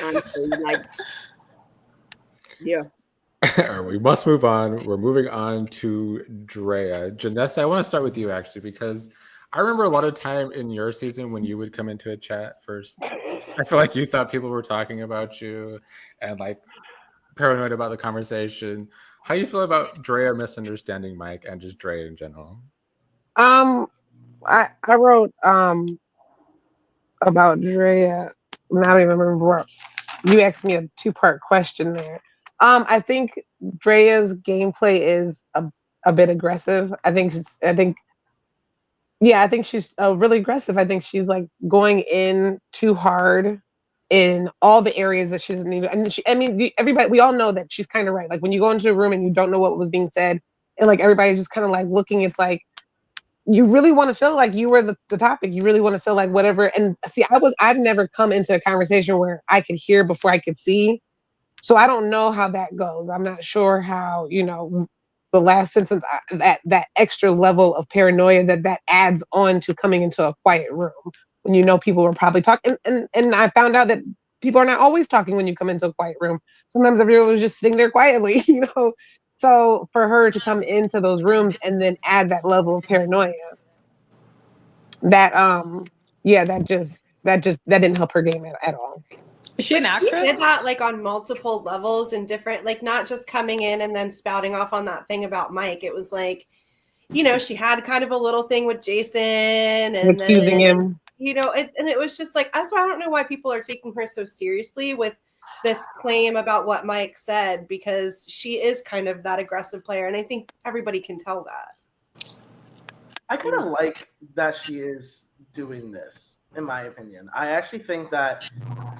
Honestly, yeah. We must move on. We're moving on to Drea. Janessa, I want to start with you actually because I remember a lot of time in your season when you would come into a chat first. I feel like you thought people were talking about you and like paranoid about the conversation. How you feel about Drea misunderstanding Mike and just Drea in general? I wrote about Drea. I don't even remember what you asked me a 2-part question there. I think Drea's gameplay is a bit aggressive. I think she's really aggressive. I think she's like going in too hard in all the areas that she doesn't need. And everybody, we all know that she's kind of right. Like when you go into a room and you don't know what was being said, and like everybody's just kind of like looking, it's like you really want to feel like you were the topic. You really want to feel like whatever. And see, I've never come into a conversation where I could hear before I could see. So I don't know how that goes. I'm not sure how, the last sentence, that extra level of paranoia that adds on to coming into a quiet room when people were probably talking. And I found out that people are not always talking when you come into a quiet room. Sometimes everyone was just sitting there quietly, So for her to come into those rooms and then add that level of paranoia, that didn't help her game at all. Is she an actress? She did that like on multiple levels and different, like not just coming in and then spouting off on that thing about Mike. It was like, she had kind of a little thing with Jason and accusing him. And it was just like, that's why I don't know why people are taking her so seriously with this claim about what Mike said, because she is kind of that aggressive player. And I think everybody can tell that. I kind of like that she is doing this, in my opinion. I actually think that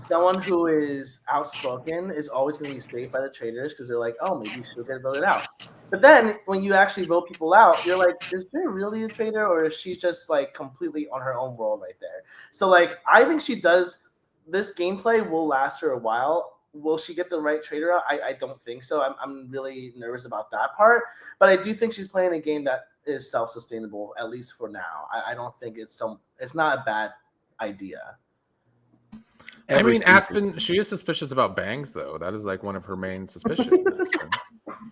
someone who is outspoken is always going to be safe by the traitors because they're like, oh, maybe she'll get voted out. But then when you actually vote people out, you're like, is there really a traitor, or is she just like completely on her own world right there? So like, I think she does. This gameplay will last her a while. Will she get the right traitor out? I don't think so. I'm really nervous about that part. But I do think she's playing a game that is self-sustainable, at least for now. I don't think it's not a bad idea. Aspen, she is suspicious about bangs, though. That is like one of her main suspicions.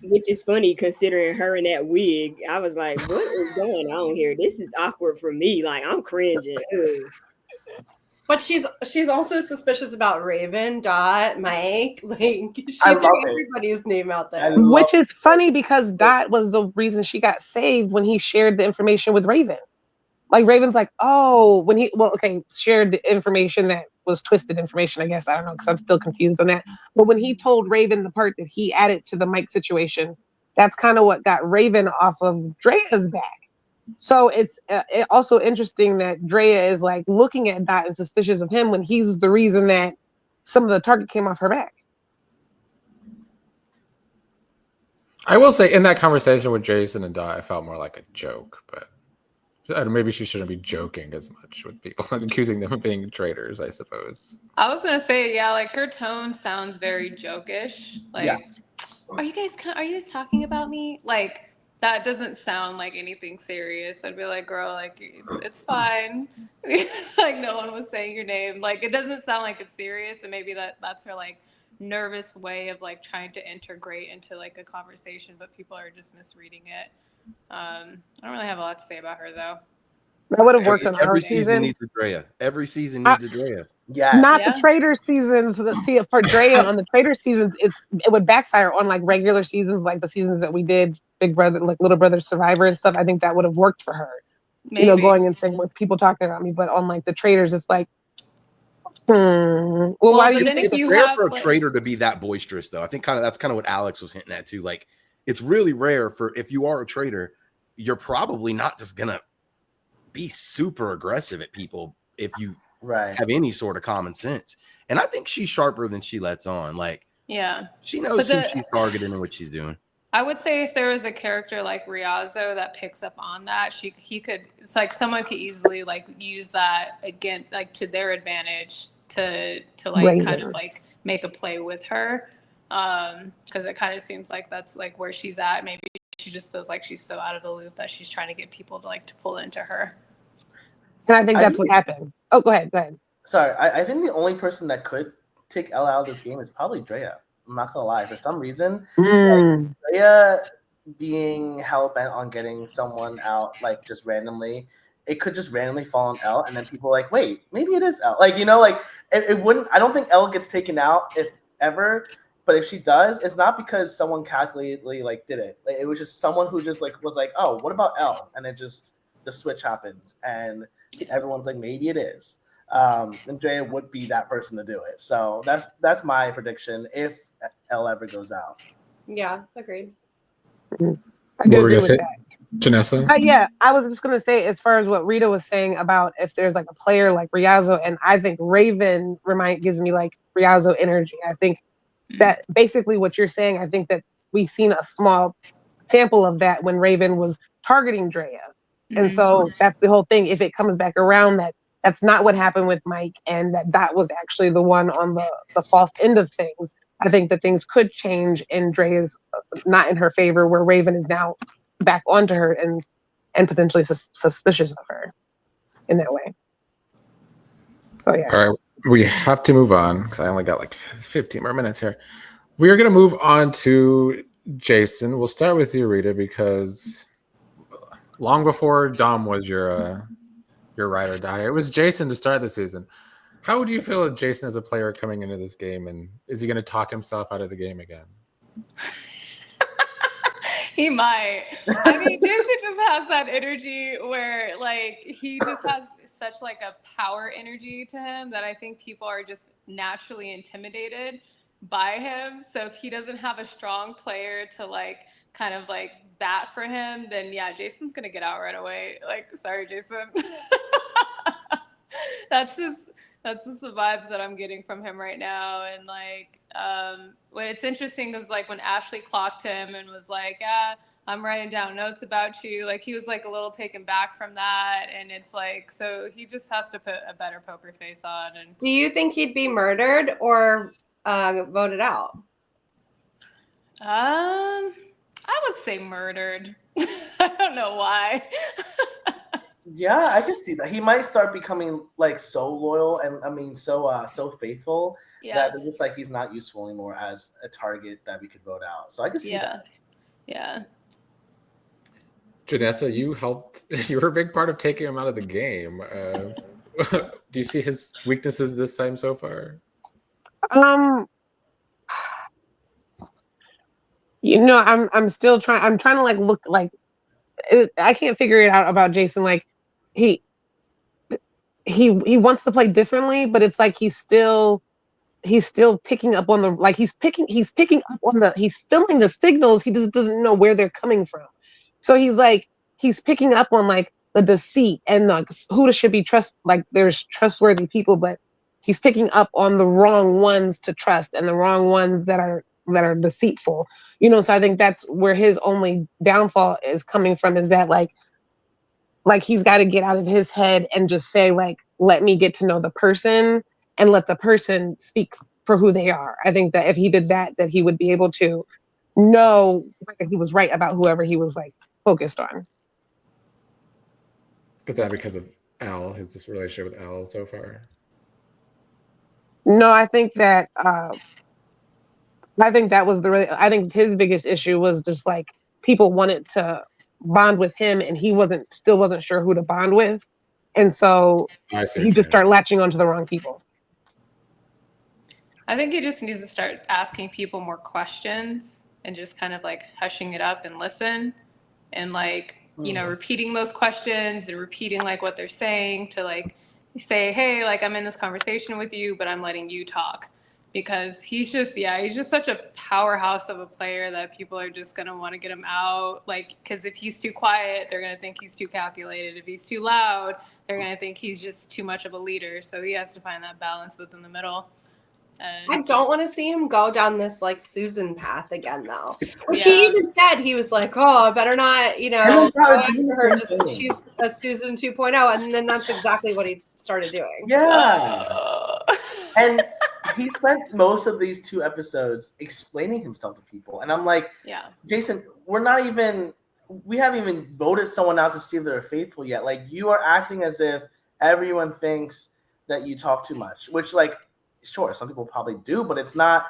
Which is funny considering her in that wig. I was like, what is going on here? This is awkward for me. Like, I'm cringing. Ugh. But she's also suspicious about Raven, Dot, Mike. Like, she threw everybody's name out there. Which is funny because Dot was the reason she got saved when he shared the information with Raven. Like Raven's like, oh, shared the information that was twisted information, I guess. I don't know, because I'm still confused on that. But when he told Raven the part that he added to the Mike situation, that's kind of what got Raven off of Drea's back. So it's also interesting that Drea is like looking at Dot and suspicious of him when he's the reason that some of the target came off her back. I will say in that conversation with Jason and Dot, I felt more like a joke, but Maybe she shouldn't be joking as much with people and accusing them of being traitors, I suppose. I was gonna say, yeah, like her tone sounds very jokish. Like, Yeah. are you guys talking about me? Like, that doesn't sound like anything serious. I'd be like, girl, like it's fine. Like no one was saying your name. Like it doesn't sound like it's serious, and maybe that's her like nervous way of like trying to integrate into like a conversation, but people are just misreading it. I don't really have a lot to say about her though. That would have worked on our Every season season. needs a Drea. Every season needs a Drea. Yes. Not Yeah. the Traitors seasons. See, for Drea on the Traitors seasons, it would backfire on like regular seasons, like the seasons that we did, Big Brother, like Little Brother Survivor and stuff. I think that would have worked for her. Maybe. You know, going and saying with people talking about me, but on like the Traitors, it's like, Well, why do but you then think if you Rare have for a like, traitor to be that boisterous, though. I think that's kind of what Alex was hinting at too. Like, it's really rare for if you are a traitor, you're probably not just gonna be super aggressive at people if you have any sort of common sense. And I think she's sharper than she lets on. Like, yeah, she knows who she's targeting and what she's doing. I would say if there was a character like Riazzo that picks up on that, he could. It's like someone could easily like use that again, like to their advantage to like kind of like make a play with her, because it kind of seems like that's like where she's at. Maybe she just feels like she's so out of the loop that she's trying to get people to like to pull into her. And I think that's what happened. Oh, go ahead. Sorry, I think the only person that could take Elle out of this game is probably Drea. I'm not gonna lie. For some reason, like, Drea being hell bent on getting someone out like just randomly, it could just randomly fall on Elle, and then people are like, wait, maybe it is Elle. Like, you know, like it wouldn't. I don't think Elle gets taken out if ever. But if she does, it's not because someone calculatedly like did it. Like, it was just someone who just like was like, oh, what about Elle? And it just the switch happens, and everyone's like, maybe it is. And Drea would be that person to do it. So that's my prediction if Elle ever goes out. Yeah, agreed. I do agree with that. Janessa? Yeah, I was just going to say, as far as what Rita was saying about if there's like a player like Riazzo, and I think Raven gives me like Riazzo energy. I think that basically what you're saying, I think that we've seen a small sample of that when Raven was targeting Drea. And so that's the whole thing. If it comes back around, that's not what happened with Mike, and that was actually the one on the false end of things. I think that things could change in Drea's not in her favor, where Raven is now back onto her and potentially suspicious of her in that way. So yeah. All right, we have to move on because I only got like 15 more minutes here. We are going to move on to Jason. We'll start with you, Rita, because long before Dom was your ride or die, it was Jason to start the season. How would you feel if Jason as a player coming into this game, and is he going to talk himself out of the game again? He might. I mean, Jason just has that energy where like he just has such like a power energy to him that I think people are just naturally intimidated by him. So if he doesn't have a strong player to like kind of like bat for him, then yeah, Jason's gonna get out right away. Like, sorry, Jason. That's just the vibes that I'm getting from him right now. And like, when it's interesting is like when Ashley clocked him and was like, yeah, I'm writing down notes about you. Like he was like a little taken back from that. And it's like, so he just has to put a better poker face on. And do you think he'd be murdered or voted out? I would say murdered. I don't know why. Yeah, I can see that. He might start becoming like so loyal and I mean so faithful that it's just like he's not useful anymore as a target that we could vote out. So I can see that. Yeah. Janessa, you were a big part of taking him out of the game. Do you see his weaknesses this time so far? You know, I'm still trying. I'm trying to like look like I can't figure it out about Jason. Like he wants to play differently, but it's like he's still picking up on the like he's picking up on the he's feeling the signals. He doesn't know where they're coming from. So he's picking up on like the deceit and like who should be trust. Like there's trustworthy people, but he's picking up on the wrong ones to trust and the wrong ones that are deceitful. You know, so I think that's where his only downfall is coming from, is that like like he's got to get out of his head and just say like, let me get to know the person and let the person speak for who they are. I think that if he did that, that he would be able to know whether he was right about whoever he was like focused on. Is that because of Al, his relationship with Al so far? No, I think that was I think his biggest issue was just like people wanted to bond with him and he still wasn't sure who to bond with. And so he just started latching onto the wrong people. I think he just needs to start asking people more questions and just kind of like hushing it up and listen and like, you know, repeating those questions and repeating like what they're saying to like say, hey, like I'm in this conversation with you, but I'm letting you talk. Because he's just such a powerhouse of a player that people are just going to want to get him out. Like, because if he's too quiet, they're going to think he's too calculated. If he's too loud, they're going to think he's just too much of a leader. So he has to find that balance within the middle. I don't want to see him go down this like Susan path again, though. Which he even said, he was like, "Oh, I better not, you know, go after her, just choose a Susan 2.0," and then that's exactly what he started doing. Yeah, and he spent most of these 2 episodes explaining himself to people, and I'm like, yeah, Jason, we haven't even voted someone out to see if they're faithful yet. Like, you are acting as if everyone thinks that you talk too much, which like. Sure, some people probably do, but it's not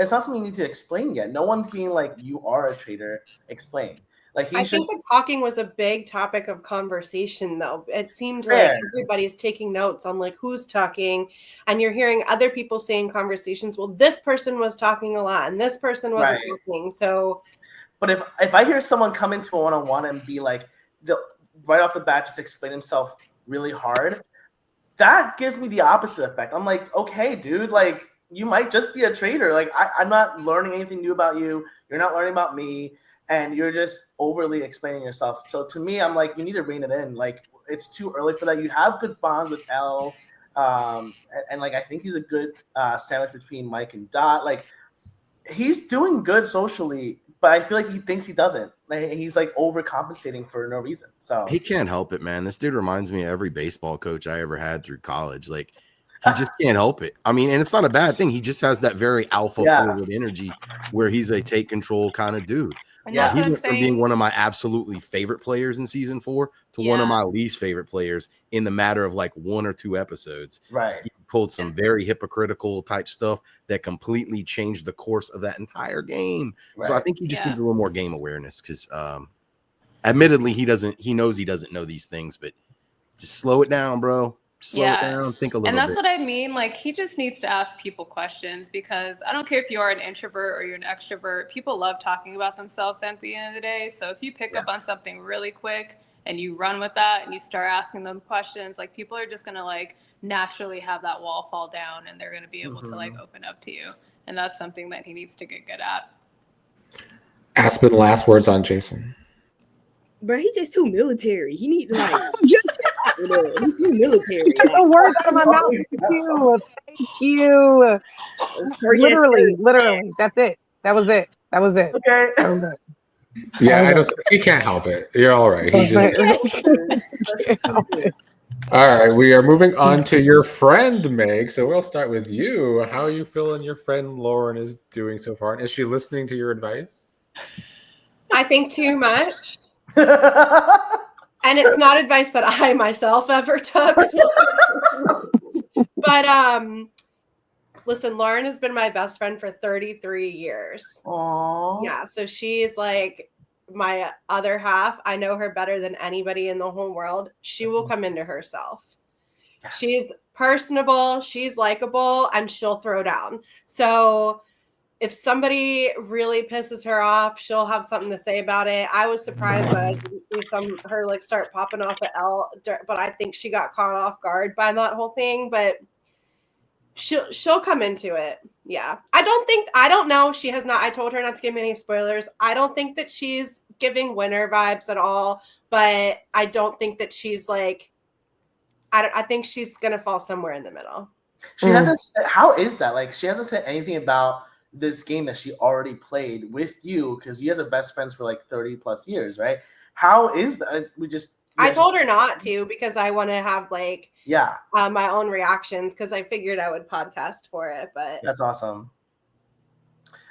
something you need to explain yet. No one's being like, you are a traitor. Explain. Like I think the talking was a big topic of conversation, though. It seemed like everybody's taking notes on like who's talking, and you're hearing other people saying conversations. Well, this person was talking a lot, and this person wasn't talking. So, but if I hear someone come into a one-on-one and be like, right off the bat, just explain himself really hard. That gives me the opposite effect. I'm like, okay, dude, like you might just be a traitor. Like I'm not learning anything new about you. You're not learning about me, and you're just overly explaining yourself. So to me, I'm like, you need to rein it in. Like it's too early for that. You have good bonds with Elle, and like I think he's a good sandwich between Mike and Dot. Like he's doing good socially, but I feel like he thinks he doesn't. Like, he's like overcompensating for no reason. So he can't help it, man. This dude reminds me of every baseball coach I ever had through college. Like he just can't help it. I mean, and it's not a bad thing. He just has that very alpha forward energy where he's a take control kind of dude. He went from being one of my absolutely favorite players in season 4 to one of my least favorite players in the matter of like 1 or 2 episodes. Right. He pulled some very hypocritical type stuff that completely changed the course of that entire game. Right. So I think he just needs a little more game awareness because admittedly he knows he doesn't know these things, but just slow it down, bro. Slow it down, think a little bit. And that's what I mean. Like he just needs to ask people questions because I don't care if you are an introvert or you're an extrovert. People love talking about themselves at the end of the day. So if you pick up on something really quick and you run with that and you start asking them questions, like people are just going to like naturally have that wall fall down and they're going to be able to like open up to you. And that's something that he needs to get good at. Aspen, last words on Jason. Bro, he just too military. He need to like he's too military. He took the words out of my mouth. Thank you. Literally. That's it. That was it. Okay. Yeah, I just he can't help it. You're all right. He just all right. We are moving on to your friend Meg. So we'll start with you. How are you feeling? Your friend Lauren is doing so far, and is she listening to your advice? I think too much. And it's not advice that I myself ever took. But listen, Lauren has been my best friend for 33 years. Aww. Yeah, so she is like my other half. I know her better than anybody in the whole world. She will come into herself. Yes. She's personable, she's likable, and she'll throw down. So if somebody really pisses her off, she'll have something to say about it. I was surprised that I didn't see her like start popping off at Elle, but I think she got caught off guard by that whole thing. But she'll come into it. Yeah. I don't know. She has not. I told her not to give me any spoilers. I don't think that she's giving winner vibes at all. But I don't think that she's like. I think she's gonna fall somewhere in the middle. She hasn't said. How is that? Like she hasn't said anything about this game that she already played with you because you guys are best friends for like 30 plus years, right? How is that? I told her not to because I want to have like yeah, my own reactions because I figured I would podcast for it. But that's awesome.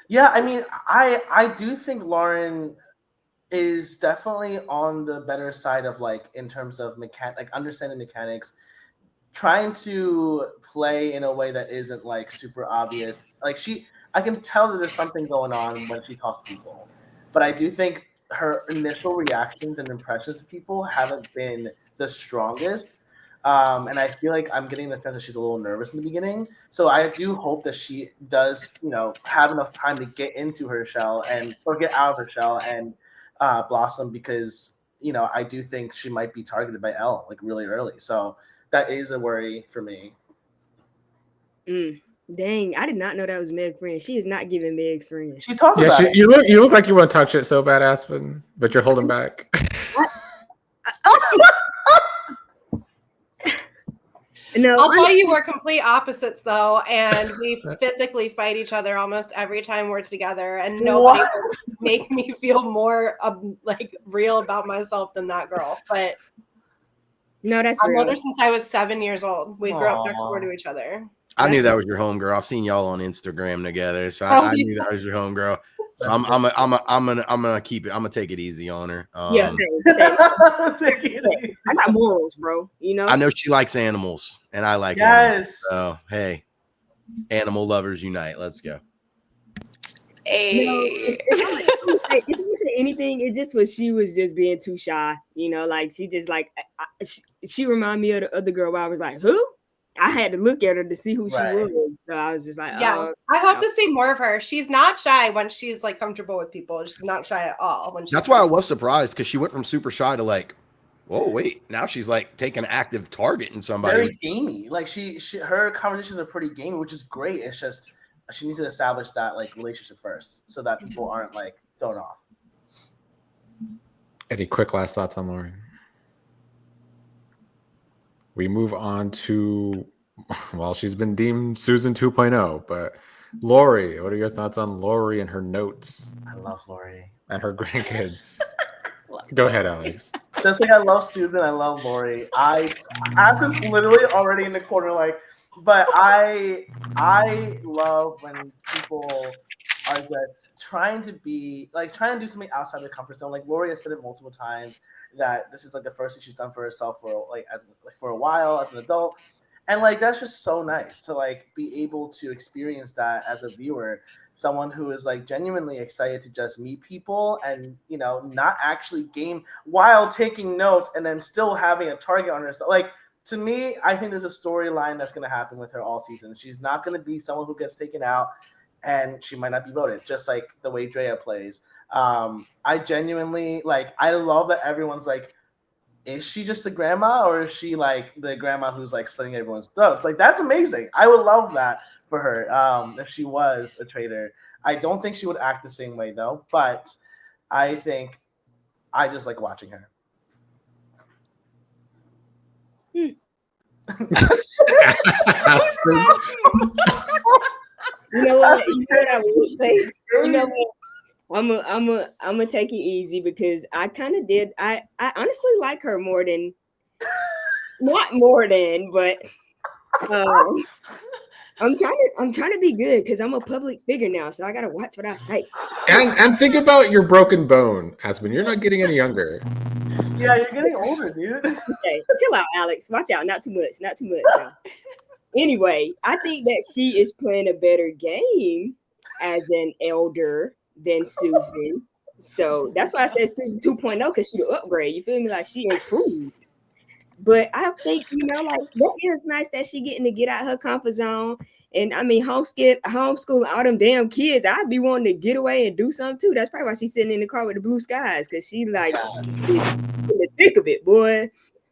Yeah, I mean, I do think Lauren is definitely on the better side of like in terms of like understanding mechanics, trying to play in a way that isn't like super obvious. Like I can tell that there's something going on when she talks to people, but I do think her initial reactions and impressions to people haven't been the strongest. And I feel like I'm getting the sense that she's a little nervous in the beginning. So I do hope that she does, have enough time to get into her shell or get out of her shell and blossom, because I do think she might be targeted by Elle like really early. So that is a worry for me. Dang, I did not know that was Meg's friend. She is not giving Meg's friend. She talked about it. You look like you want to talk shit so bad, Aspen, but you're holding back. No, I'll tell you, we're complete opposites though, and we physically fight each other almost every time we're together, and nobody will make me feel more like real about myself than that girl. But no, that's I've real. known her since I was 7 years old. We grew up next door to each other. I knew that was your homegirl. I've seen y'all on Instagram together, so I knew that was your homegirl. So I'm gonna keep it. I'm gonna take it easy on her. Yeah, same. I got morals, bro. I know she likes animals, and I like animals. So hey, animal lovers unite. Let's go. Hey. If you say anything, it just was she was just being too shy. Like she just like she reminded me of the other girl where I was like, who? I had to look at her to see who she was. So I was just like, yeah. I hope to see more of her. She's not shy when she's like comfortable with people. She's not shy at all. That's why I was surprised, because she went from super shy to like, oh wait, now she's like taking an active target in somebody. Very gamey. Like her conversations are pretty gamey, which is great. It's just she needs to establish that like relationship first, so that people aren't like thrown off. Any quick last thoughts on Lauren? We move on to, well, she's been deemed Susan 2.0, but Lori, what are your thoughts on Lori and her notes? I love Lori. And her grandkids. Go ahead, Alex. Just like I love Susan, I love Lori. Aspen's literally already in the corner, like, but I love when people are just trying to do something outside their comfort zone. Like Lori has said it multiple times that this is like the first thing she's done for herself for a while as an adult. And like that's just so nice to like be able to experience that as a viewer, someone who is like genuinely excited to just meet people and not actually game while taking notes and then still having a target on herself. Like to me, I think there's a storyline that's going to happen with her all season. She's not going to be someone who gets taken out, and she might not be voted, just like the way Drea plays. I genuinely I love that everyone's like, is she just the grandma, or is she like the grandma who's like slitting everyone's throats? Like that's amazing. I would love that for her if she was a traitor. I don't think she would act the same way though, but I think I just like watching her. You know what? I will say. You know what? I'm gonna take it easy because I kind of did. I honestly like her more than, not more than, but I'm trying to be good because I'm a public figure now, so I gotta watch what I say. And think about your broken bone, Aspen. You're not getting any younger. Yeah, you're getting older, dude. Chill out, Alex. Watch out. Not too much. Now. Anyway, I think that she is playing a better game as an elder than Susan. So that's why I said Susan 2.0, because she upgrade. You feel me? Like she improved. But I think, like that is nice that she getting to get out her comfort zone. And I mean, homeschool all them damn kids. I'd be wanting to get away and do something too. That's probably why she's sitting in the car with the blue skies, because she like in the thick of it, boy.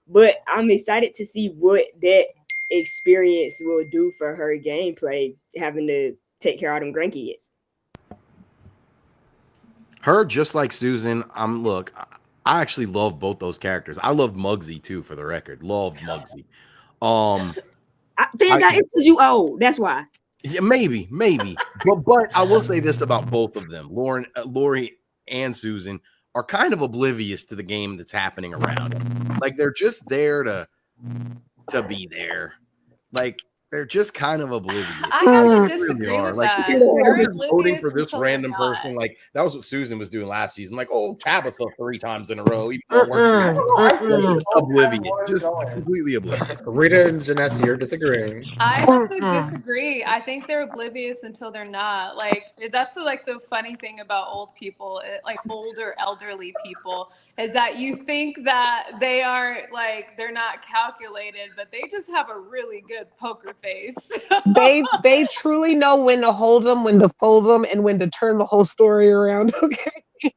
But I'm excited to see what that experience will do for her gameplay, having to take care of them grandkids. Her, just like Susan, I actually love both those characters. I love Muggsy too, for the record. Love Muggsy. It's because you old. That's why. Yeah, maybe. but I will say this about both of them. Lori and Susan are kind of oblivious to the game that's happening around them. Like they're just there to be there. Like they're just kind of oblivious. I have to They disagree really are. with Like that. they're They're just voting oblivious for this until they're random not. person. Like that was what Susan was doing last season. Like, oh, Tabitha 3 times in a row. Even though I don't know. I think just both have oblivious, more just going. completely oblivious. Rita and Janessa, you're disagreeing. I have to disagree. I think they're oblivious until they're not. Like that's the funny thing about old people, like older elderly people, is that you think that they aren't like they're not calculated, but they just have a really good poker face. They truly know when to hold them, when to fold them, and when to turn the whole story around. Okay.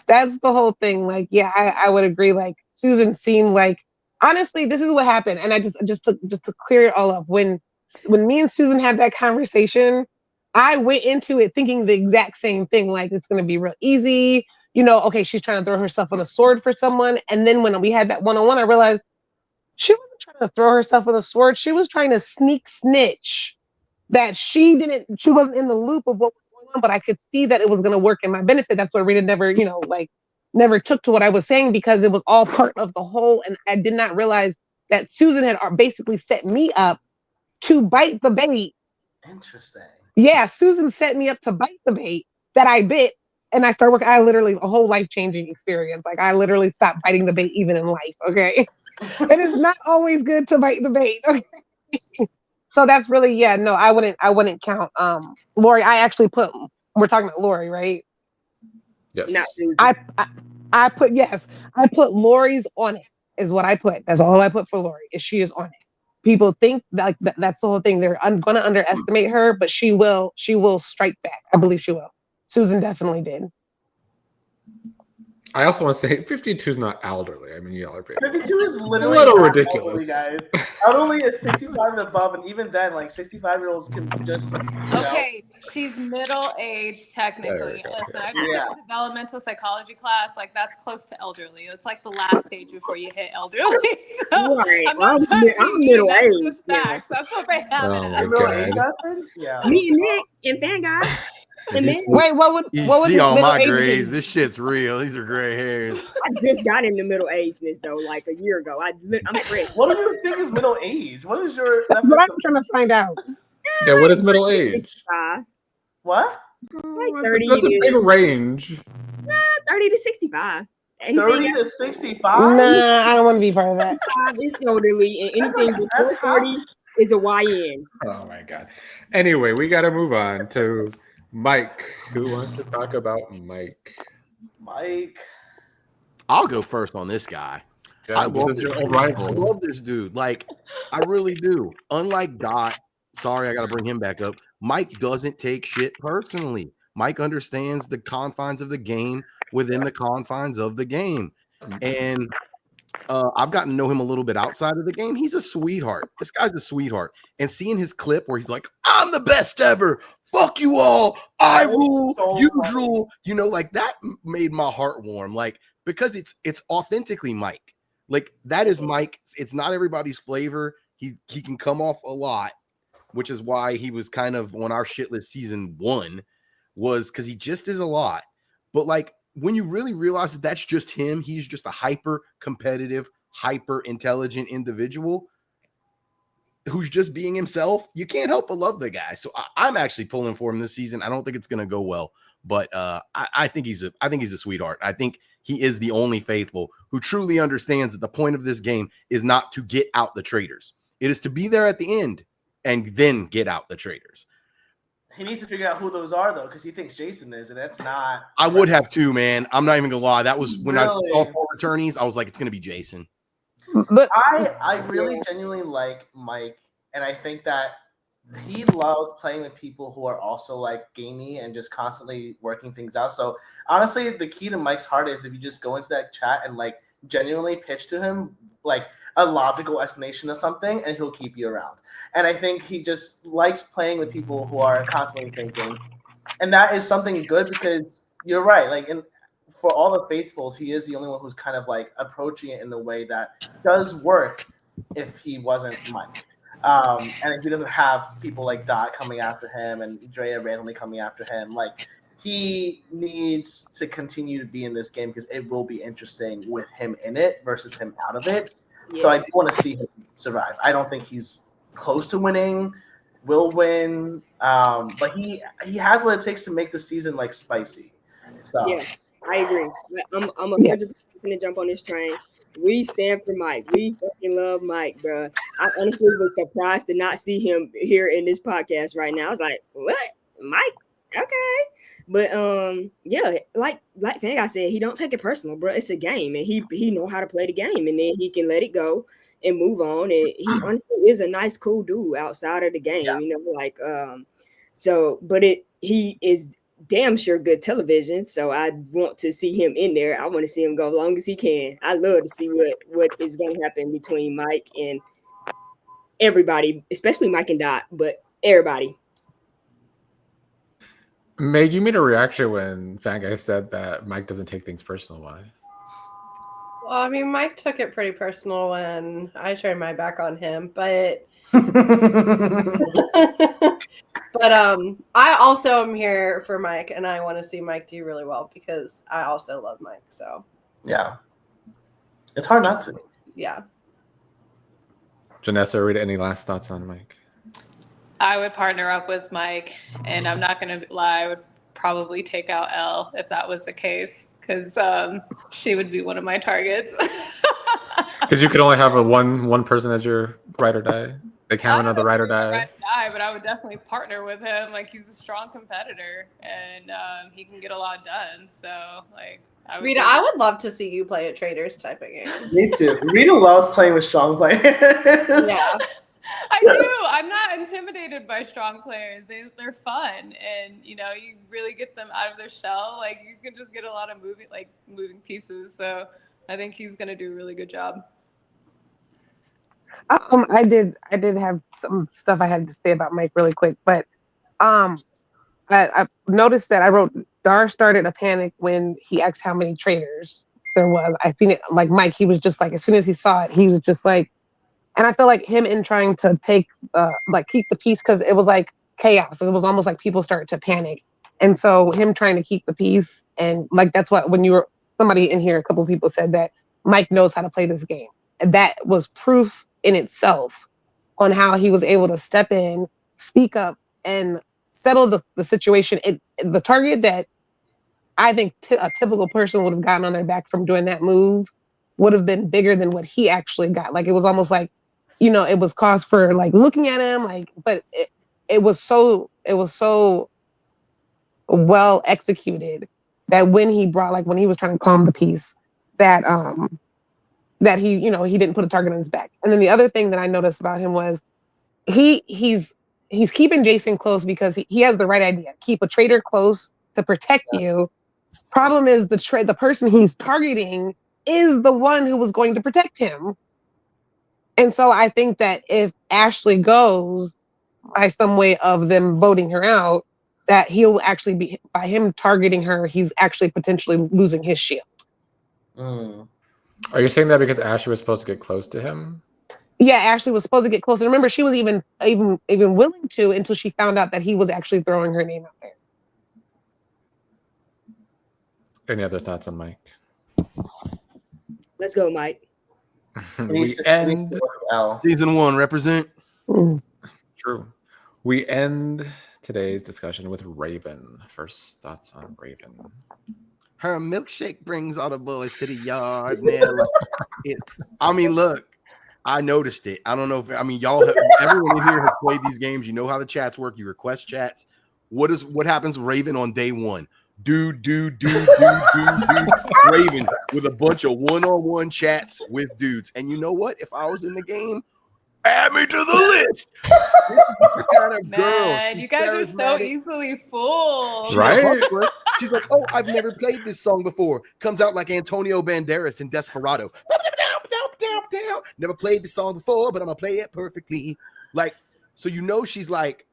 That's the whole thing. Like, yeah, I would agree. Like Susan seemed like honestly, this is what happened. And I just to clear it all up. When me and Susan had that conversation, I went into it thinking the exact same thing. Like it's gonna be real easy. You know, okay, she's trying to throw herself on a sword for someone. And then when we had that one-on-one, I realized she wasn't trying to throw herself on a sword. She was trying to sneak snitch that she wasn't in the loop of what was going on, but I could see that it was going to work in my benefit. That's why Rita never, never took to what I was saying because it was all part of the whole. And I did not realize that Susan had basically set me up to bite the bait. Interesting. Yeah, Susan set me up to bite the bait that I bit. And I started working. I literally, a whole life-changing experience. Like I literally stopped biting the bait even in life. Okay. It is not always good to bite the bait. Okay. So that's really, yeah, no, I wouldn't count Lori. We're talking about Lori, right? Yes. Not Susan. I put Lori's on it is what I put. That's all I put for Lori is she is on it. People think like that's the whole thing. They're going to underestimate her, but she will strike back. I believe she will. Susan definitely did. I also want to say 52 is not elderly. I mean, y'all are 52 is literally a little not ridiculous. elderly, guys. Elderly is 65 and above, and even then, like 65-year-olds can just. Okay, she's middle aged technically. Go. Listen, I Yeah. took a developmental psychology class. Like that's close to elderly. It's like the last stage before you hit elderly. So Right. I'm not trying to I'm be middle mean. That's aged just now. facts. That's what they have Oh it my as. Middle age, God. Justin? Yeah. Me and Nick and Fan Guy. And then Wait, what would You what see would all middle my age grays. be? This shit's real. These are gray hairs. I just got into middle agedness though, like a year ago. I'm fresh. What do you think is middle age? What is your That's what I'm trying to find out. Yeah, what is middle age? 65, what? like 30 That's a big range. 30 to 65. 30 to 65? Nah, I don't want to be part of that. 65 is elderly, and anything before 30 is a YN. Oh my God. Anyway, we got to move on to Mike. Who wants to talk about Mike? Mike. I'll go first on this guy. Yeah, this is your old I rival. love this dude. Like, I really do. Unlike Dot, sorry, I got to bring him back up. Mike doesn't take shit personally. Mike understands the confines of the game within the confines of the game. And I've gotten to know him a little bit outside of the game. He's a sweetheart. This guy's a sweetheart. And seeing his clip where he's like, I'm the best ever. Fuck you all. I rule. So You funny. drool. You know, like that made my heart warm. Like, because it's authentically Mike. Like that is Mike. It's not everybody's flavor. He can come off a lot, which is why he was kind of on our shit list season 1, was because he just is a lot. But like when you really realize that that's just him, he's just a hyper competitive, hyper intelligent individual who's just being himself. You can't help but love the guy. So I'm actually pulling for him this season. I don't think it's going to go well, but I think he's a sweetheart. I think he is the only faithful who truly understands that the point of this game is not to get out the traitors. It is to be there at the end and then get out the traitors. He needs to figure out who those are, though, because he thinks Jason is, and that's not. I would have too, man. I'm not even gonna lie. That was when Really? I saw Paul Returnees, I was like, it's gonna be Jason. But I really genuinely like Mike, and I think that he loves playing with people who are also like gamey and just constantly working things out. So honestly, the key to Mike's heart is if you just go into that chat and like genuinely pitch to him like a logical explanation of something, and he'll keep you around. And I think he just likes playing with people who are constantly thinking, and that is something good because you're right. Like for all the faithfuls, he is the only one who's kind of like approaching it in the way that does work if he wasn't Mike. And if he doesn't have people like Dot coming after him and Drea randomly coming after him, like he needs to continue to be in this game because it will be interesting with him in it versus him out of it. So I do want to see him survive. I don't think he's close to winning, will win, but he has what it takes to make the season like spicy. So Yeah, I agree. I'm 100% gonna jump on this train. We stand for Mike. We fucking love Mike, bro. I honestly was surprised to not see him here in this podcast right now. I was like, what, Mike? Okay. But yeah, like Fang I said, he don't take it personal, bro. It's a game, and he know how to play the game, and then he can let it go and move on. And he honestly is a nice, cool dude outside of the game, you know, like so. But he is damn sure good television, so I want to see him in there. I want to see him go as long as he can. I love to see what is going to happen between Mike and everybody, especially Mike and Dot, but everybody. Meg, you made a reaction when Fanguy said that Mike doesn't take things personal. Why? Well, I mean, Mike took it pretty personal when I turned my back on him, but I also am here for Mike, and I want to see Mike do really well because I also love Mike. So yeah, it's hard not to. Yeah. Janessa, Rita, any last thoughts on Mike? I would partner up with Mike, and I'm not going to lie, I would probably take out Elle if that was the case, because she would be one of my targets. Because you could only have one person as your ride or die. They can't have another ride or die. But I would definitely partner with him. Like, he's a strong competitor, and he can get a lot done. So, like, Rita, I would love to see you play a Traitors type of game. Me too. Rita loves playing with strong players. Yeah. I do. I'm not intimidated by strong players. They're fun, and you know, you really get them out of their shell. Like, you can just get a lot of moving pieces. So I think he's gonna do a really good job. I did have some stuff I had to say about Mike really quick, but I noticed that I wrote Dar started a panic when he asked how many traitors there was. I think like Mike, he was just like, as soon as he saw it, he was just like, and I feel like him in trying to take keep the peace, because it was like chaos. It was almost like people started to panic, and so him trying to keep the peace, and like that's what when you were somebody in here, a couple of people said that Mike knows how to play this game, and that was proof in itself on how he was able to step in, speak up, and settle the situation. The target that I think a typical person would have gotten on their back from doing that move would have been bigger than what he actually got. Like, it was almost like, you know, it was cause for like looking at him, like, but it was so well executed that when he was trying to calm the peace, that that he, you know, he didn't put a target on his back. And then the other thing that I noticed about him was he's keeping Jason close because he has the right idea. Keep a traitor close to protect you. Problem is the person he's targeting is the one who was going to protect him. And so I think that if Ashley goes by some way of them voting her out, that he'll actually be, by him targeting her, he's actually potentially losing his shield. Are you saying that because Ashley was supposed to get close to him? Yeah, Ashley was supposed to get closer. Remember, she was even willing to until she found out that he was actually throwing her name out there. Any other thoughts on Mike? Let's go, Mike. We end season 1. Represent. True. We end today's discussion with Raven. First thoughts on Raven. Her milkshake brings all the boys to the yard, man. I mean, look, I noticed it. I don't know if y'all have, everyone in here has played these games. You know how the chats work. You request chats. What happens Raven on day 1? Dude. Raven with a bunch of one-on-one chats with dudes. And you know what? If I was in the game, add me to the list. Kind of Man, you guys are so easily fooled. Right? She's like, oh, I've never played this song before. Comes out like Antonio Banderas in Desperado. Never played this song before, but I'm gonna play it perfectly. Like, so you know she's like,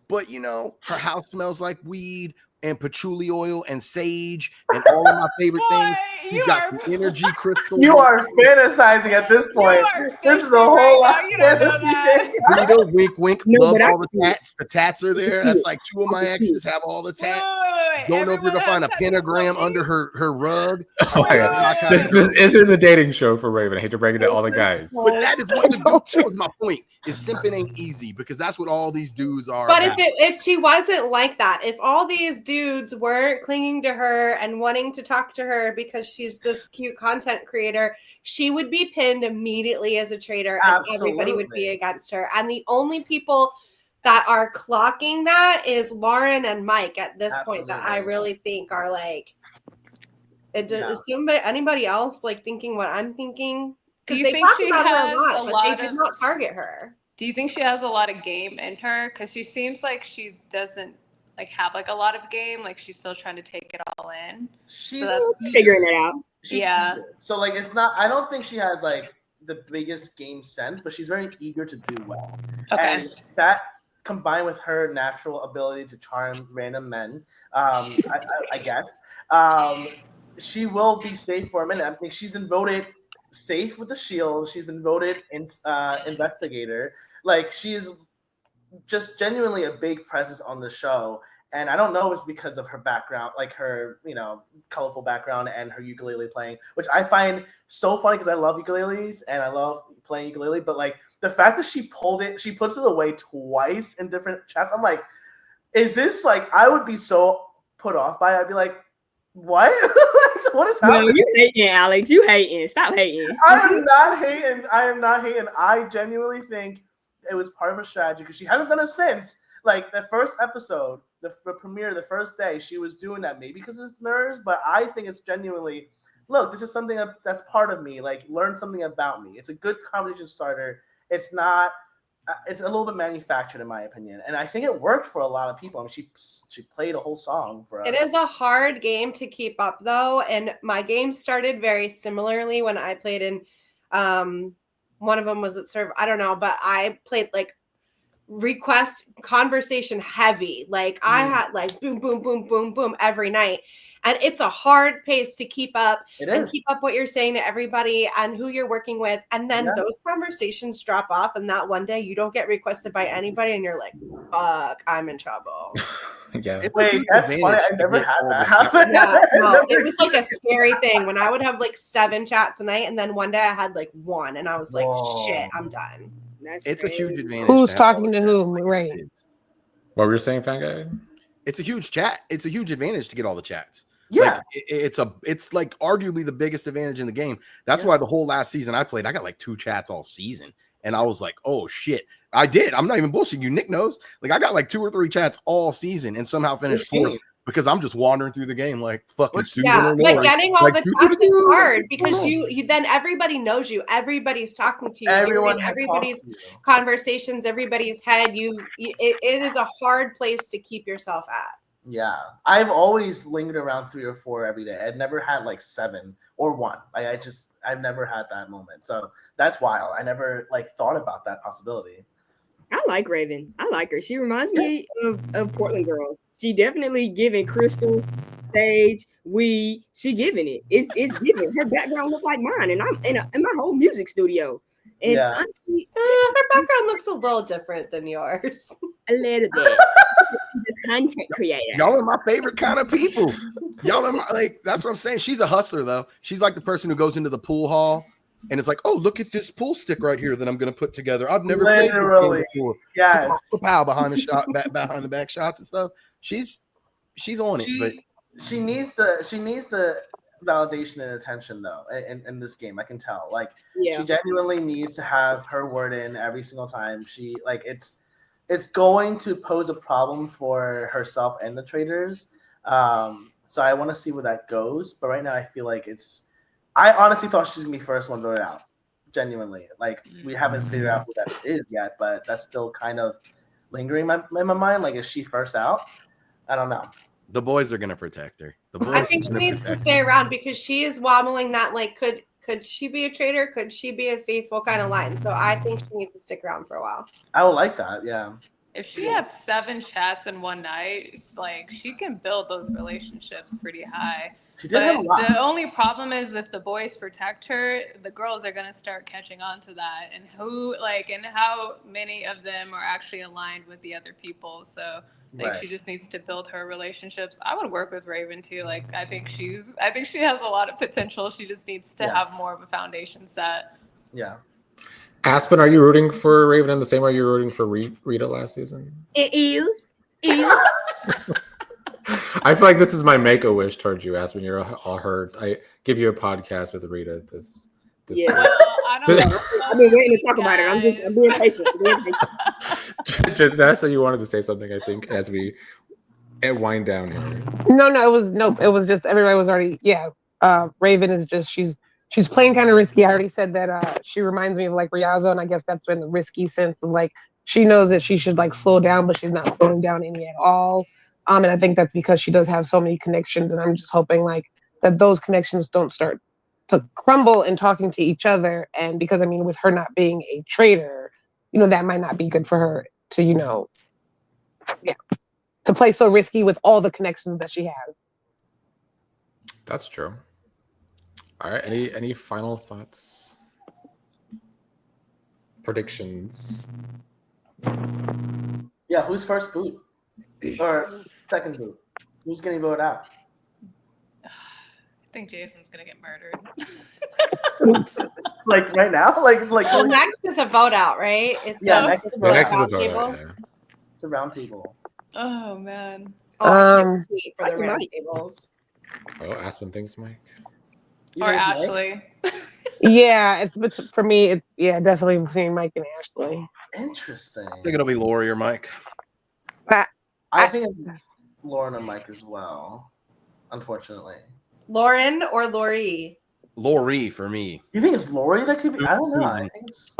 but you know, her house smells like weed. and patchouli oil and sage and all of my favorite things. She's got the energy crystal. You are fantasizing at this point. This is a whole lot of fantasy. Rita, wink, wink. No, Love but I all the can see it. tats. The tats are there. That's like 2 of my exes have all the tats. Don't know if you're gonna find a pentagram under her rug. Oh my God. This isn't the dating show for Raven. I hate to break it to all the guys. But that is what that was my point. Is simping ain't easy because that's what all these dudes are. But about. if she wasn't like that, if all these dudes weren't clinging to her and wanting to talk to her because she's this cute content creator, she would be pinned immediately as a traitor, and everybody would be against her. And the only people that are clocking that is Lauren and Mike at this point that I really think are like, is anybody else like thinking what I'm thinking? Do you think she has a lot they did not target her? Do you think she has a lot of game in her? Because she seems like she doesn't like have like a lot of game. Like she's still trying to take it all in. She's figuring it out. So like it's not. I don't think she has like the biggest game sense, but she's very eager to do well. Okay. And that combined with her natural ability to charm random men, I guess, she will be safe for a minute. I mean, she's been voted safe with the shield. She's been voted investigator. Like she's just genuinely a big presence on the show. And I don't know if it's because of her background, like her, colorful background and her ukulele playing, which I find so funny because I love ukuleles and I love playing ukulele. But like the fact that she puts it away twice in different chats. I'm like, is this like, I would be so put off by it. I'd be like, what? What is happening? No, you hating, Alex. You hating. Stop hating. I am not hating. I genuinely think it was part of her strategy because she hasn't done it since. Like the first episode, the premiere, the first day, she was doing that maybe because it's nerves, but I think it's genuinely, look, this is something that's part of me. Like learn something about me. It's a good conversation starter. It's not. It's a little bit manufactured in my opinion, and I think it worked for a lot of people. I mean, she played a whole song for us. It is a hard game to keep up though, and my game started very similarly when I played in. One of them was at serve. I don't know, but I played like request conversation heavy. Like I had like boom, boom, boom, boom, boom every night. And it's a hard pace to keep up keep up what you're saying to everybody and who you're working with. And then those conversations drop off. And that one day you don't get requested by anybody and you're like, fuck, I'm in trouble. Yeah. Wait, that's funny. I never had that happen. Yeah, no, it was like a scary thing when I would have like 7 chats a night. And then one day I had like 1 and I was like, shit, I'm done. It's a huge advantage. Who's talking to whom? Right. What were you saying, Fan Guy? It's a huge chat. It's a huge advantage to get all the chats. Yeah, like, it's like arguably the biggest advantage in the game. That's why the whole last season I played, I got like 2 chats all season, and I was like, oh shit, I did. I'm not even bullshitting you. Nick knows. Like I got like 2 or 3 chats all season, and somehow finished 4th because I'm just wandering through the game like fucking Susan. Yeah, but getting all the chats is hard because you then everybody knows you. Everybody's talking to you. Everybody's conversations, everybody's head. It is a hard place to keep yourself at. Yeah, I've always lingered around 3 or 4 every day. I've never had like 7 or 1. I've never had that moment. So that's wild. I never like thought about that possibility. I like Raven. I like her. She reminds me of Portland girls. She definitely giving crystals, sage, weed. She giving it. It's giving. Her background look like mine, and I'm in my whole music studio. And honestly, her background looks a little different than yours. A little bit. The content creator. Y'all are my favorite kind of people. Y'all are that's what I'm saying. She's a hustler though. She's like the person who goes into the pool hall and it's like, oh, look at this pool stick right here that I'm going to put together. I've never played this before. Yes. Pow behind the shot, behind the back shots and stuff. She's on it, but she needs the validation and attention though in this game. I can tell. Like she genuinely needs to have her word in every single time. She like it's going to pose a problem for herself and the Traitors. So I want to see where that goes. But right now I feel like I honestly thought she's gonna be first one voted out. Genuinely. Like we haven't figured out who that is yet, but that's still kind of lingering in my mind. Like, is she first out? I don't know. The boys are gonna protect her. I think she needs to stay around because she is wobbling that like could she be a traitor? Could she be a faithful kind of line? So I think she needs to stick around for a while. I would like that, yeah. If she had 7 chats in one night, it's like she can build those relationships pretty high. She did have a But lot. the only problem is if the boys protect her, the girls are gonna start catching on to that, and how many of them are actually aligned with the other people. So like Right. she just needs to build her relationships. I would work with Raven too. Like I think she has a lot of potential. She just needs to have more of a foundation set. Yeah. Aspen, are you rooting for Raven in the same way you were rooting for Rita last season? It is. I feel like this is my make-a-wish towards you, Aspen. You're all hurt. I give you a podcast with Rita this Yeah. week. Well, I don't know. I've been waiting to talk about it. I'm being patient. Janessa, you wanted to say something, I think, as we wind down here. It was just everybody was already Raven is just she's playing kind of risky. I already said that she reminds me of like Riazo, and I guess that's in the risky sense of like she knows that she should like slow down, but she's not slowing down any at all. And I think that's because she does have so many connections, and I'm just hoping like that those connections don't start to crumble and talking to each other. And because I mean, with her not being a traitor, that might not be good for her to to play so risky with all the connections that she has. That's true. All right. Any final thoughts? Predictions? Yeah, who's first boot? Or second boot? Who's getting voted out? I think Jason's gonna get murdered. Like right now? Well, next is a vote out, right? Next is a vote Next is a out. vote out, yeah. It's a round table. Oh man. Oh, I can't wait for the round tables. Oh, Aspen thinks Mike. Or Ashley. Yeah, for me. It's definitely between Mike and Ashley. Interesting. I think it'll be Lori or Mike. I think it's Lauren and Mike as well. Unfortunately. Lauren or Lori? Lori for me. You think it's Lori that could be? I don't know. I think it's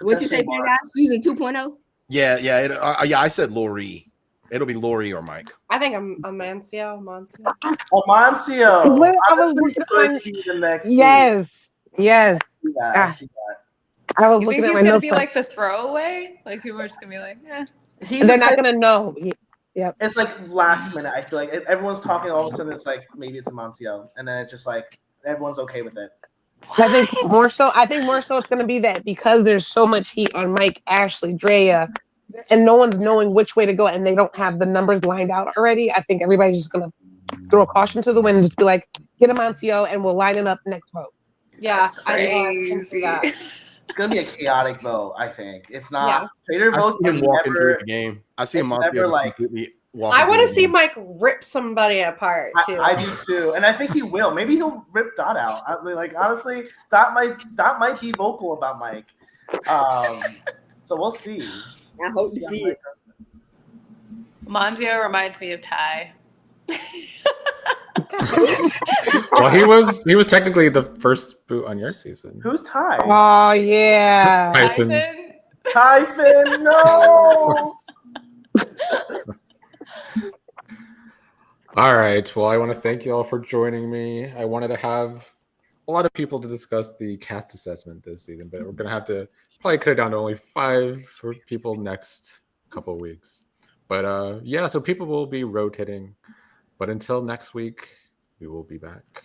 What'd you say, Big Guy? Season 2.0? Yeah. I said Lori. It'll be Lori or Mike. I think I'm Amancio. Amancio. Yes. I see that. I was you looking think at he's my gonna notes. be like the throwaway? Like people are just gonna be like, eh. They're not gonna know. Yep. It's like last minute. I feel like everyone's talking. All of a sudden, it's like maybe it's Amancio, and then it's just like everyone's okay with it. I think more so it's going to be that because there's so much heat on Mike, Ashley, Drea, and no one's knowing which way to go, and they don't have the numbers lined out already. I think everybody's just going to throw a caution to the wind and just be like, get Amancio, and we'll line it up next vote. Yeah, crazy. I can see that. It's gonna be a chaotic vote. I think it's not Trader I votes. see him walking through the game. I see him never like. I want to see Mike rip somebody apart too. I do too, and I think he will. Maybe he'll rip Dot out. I mean, like honestly, Dot might be vocal about Mike. So we'll see. I hope to see it. Monzio reminds me of Ty. Well, he was technically the first boot on your season. Who's Ty? Oh yeah, Typhon, no. All right. Well, I want to thank you all for joining me. I wanted to have a lot of people to discuss the cast assessment this season, but we're going to have to probably cut it down to only 5 people next couple of weeks. But so people will be rotating. But until next week, we will be back.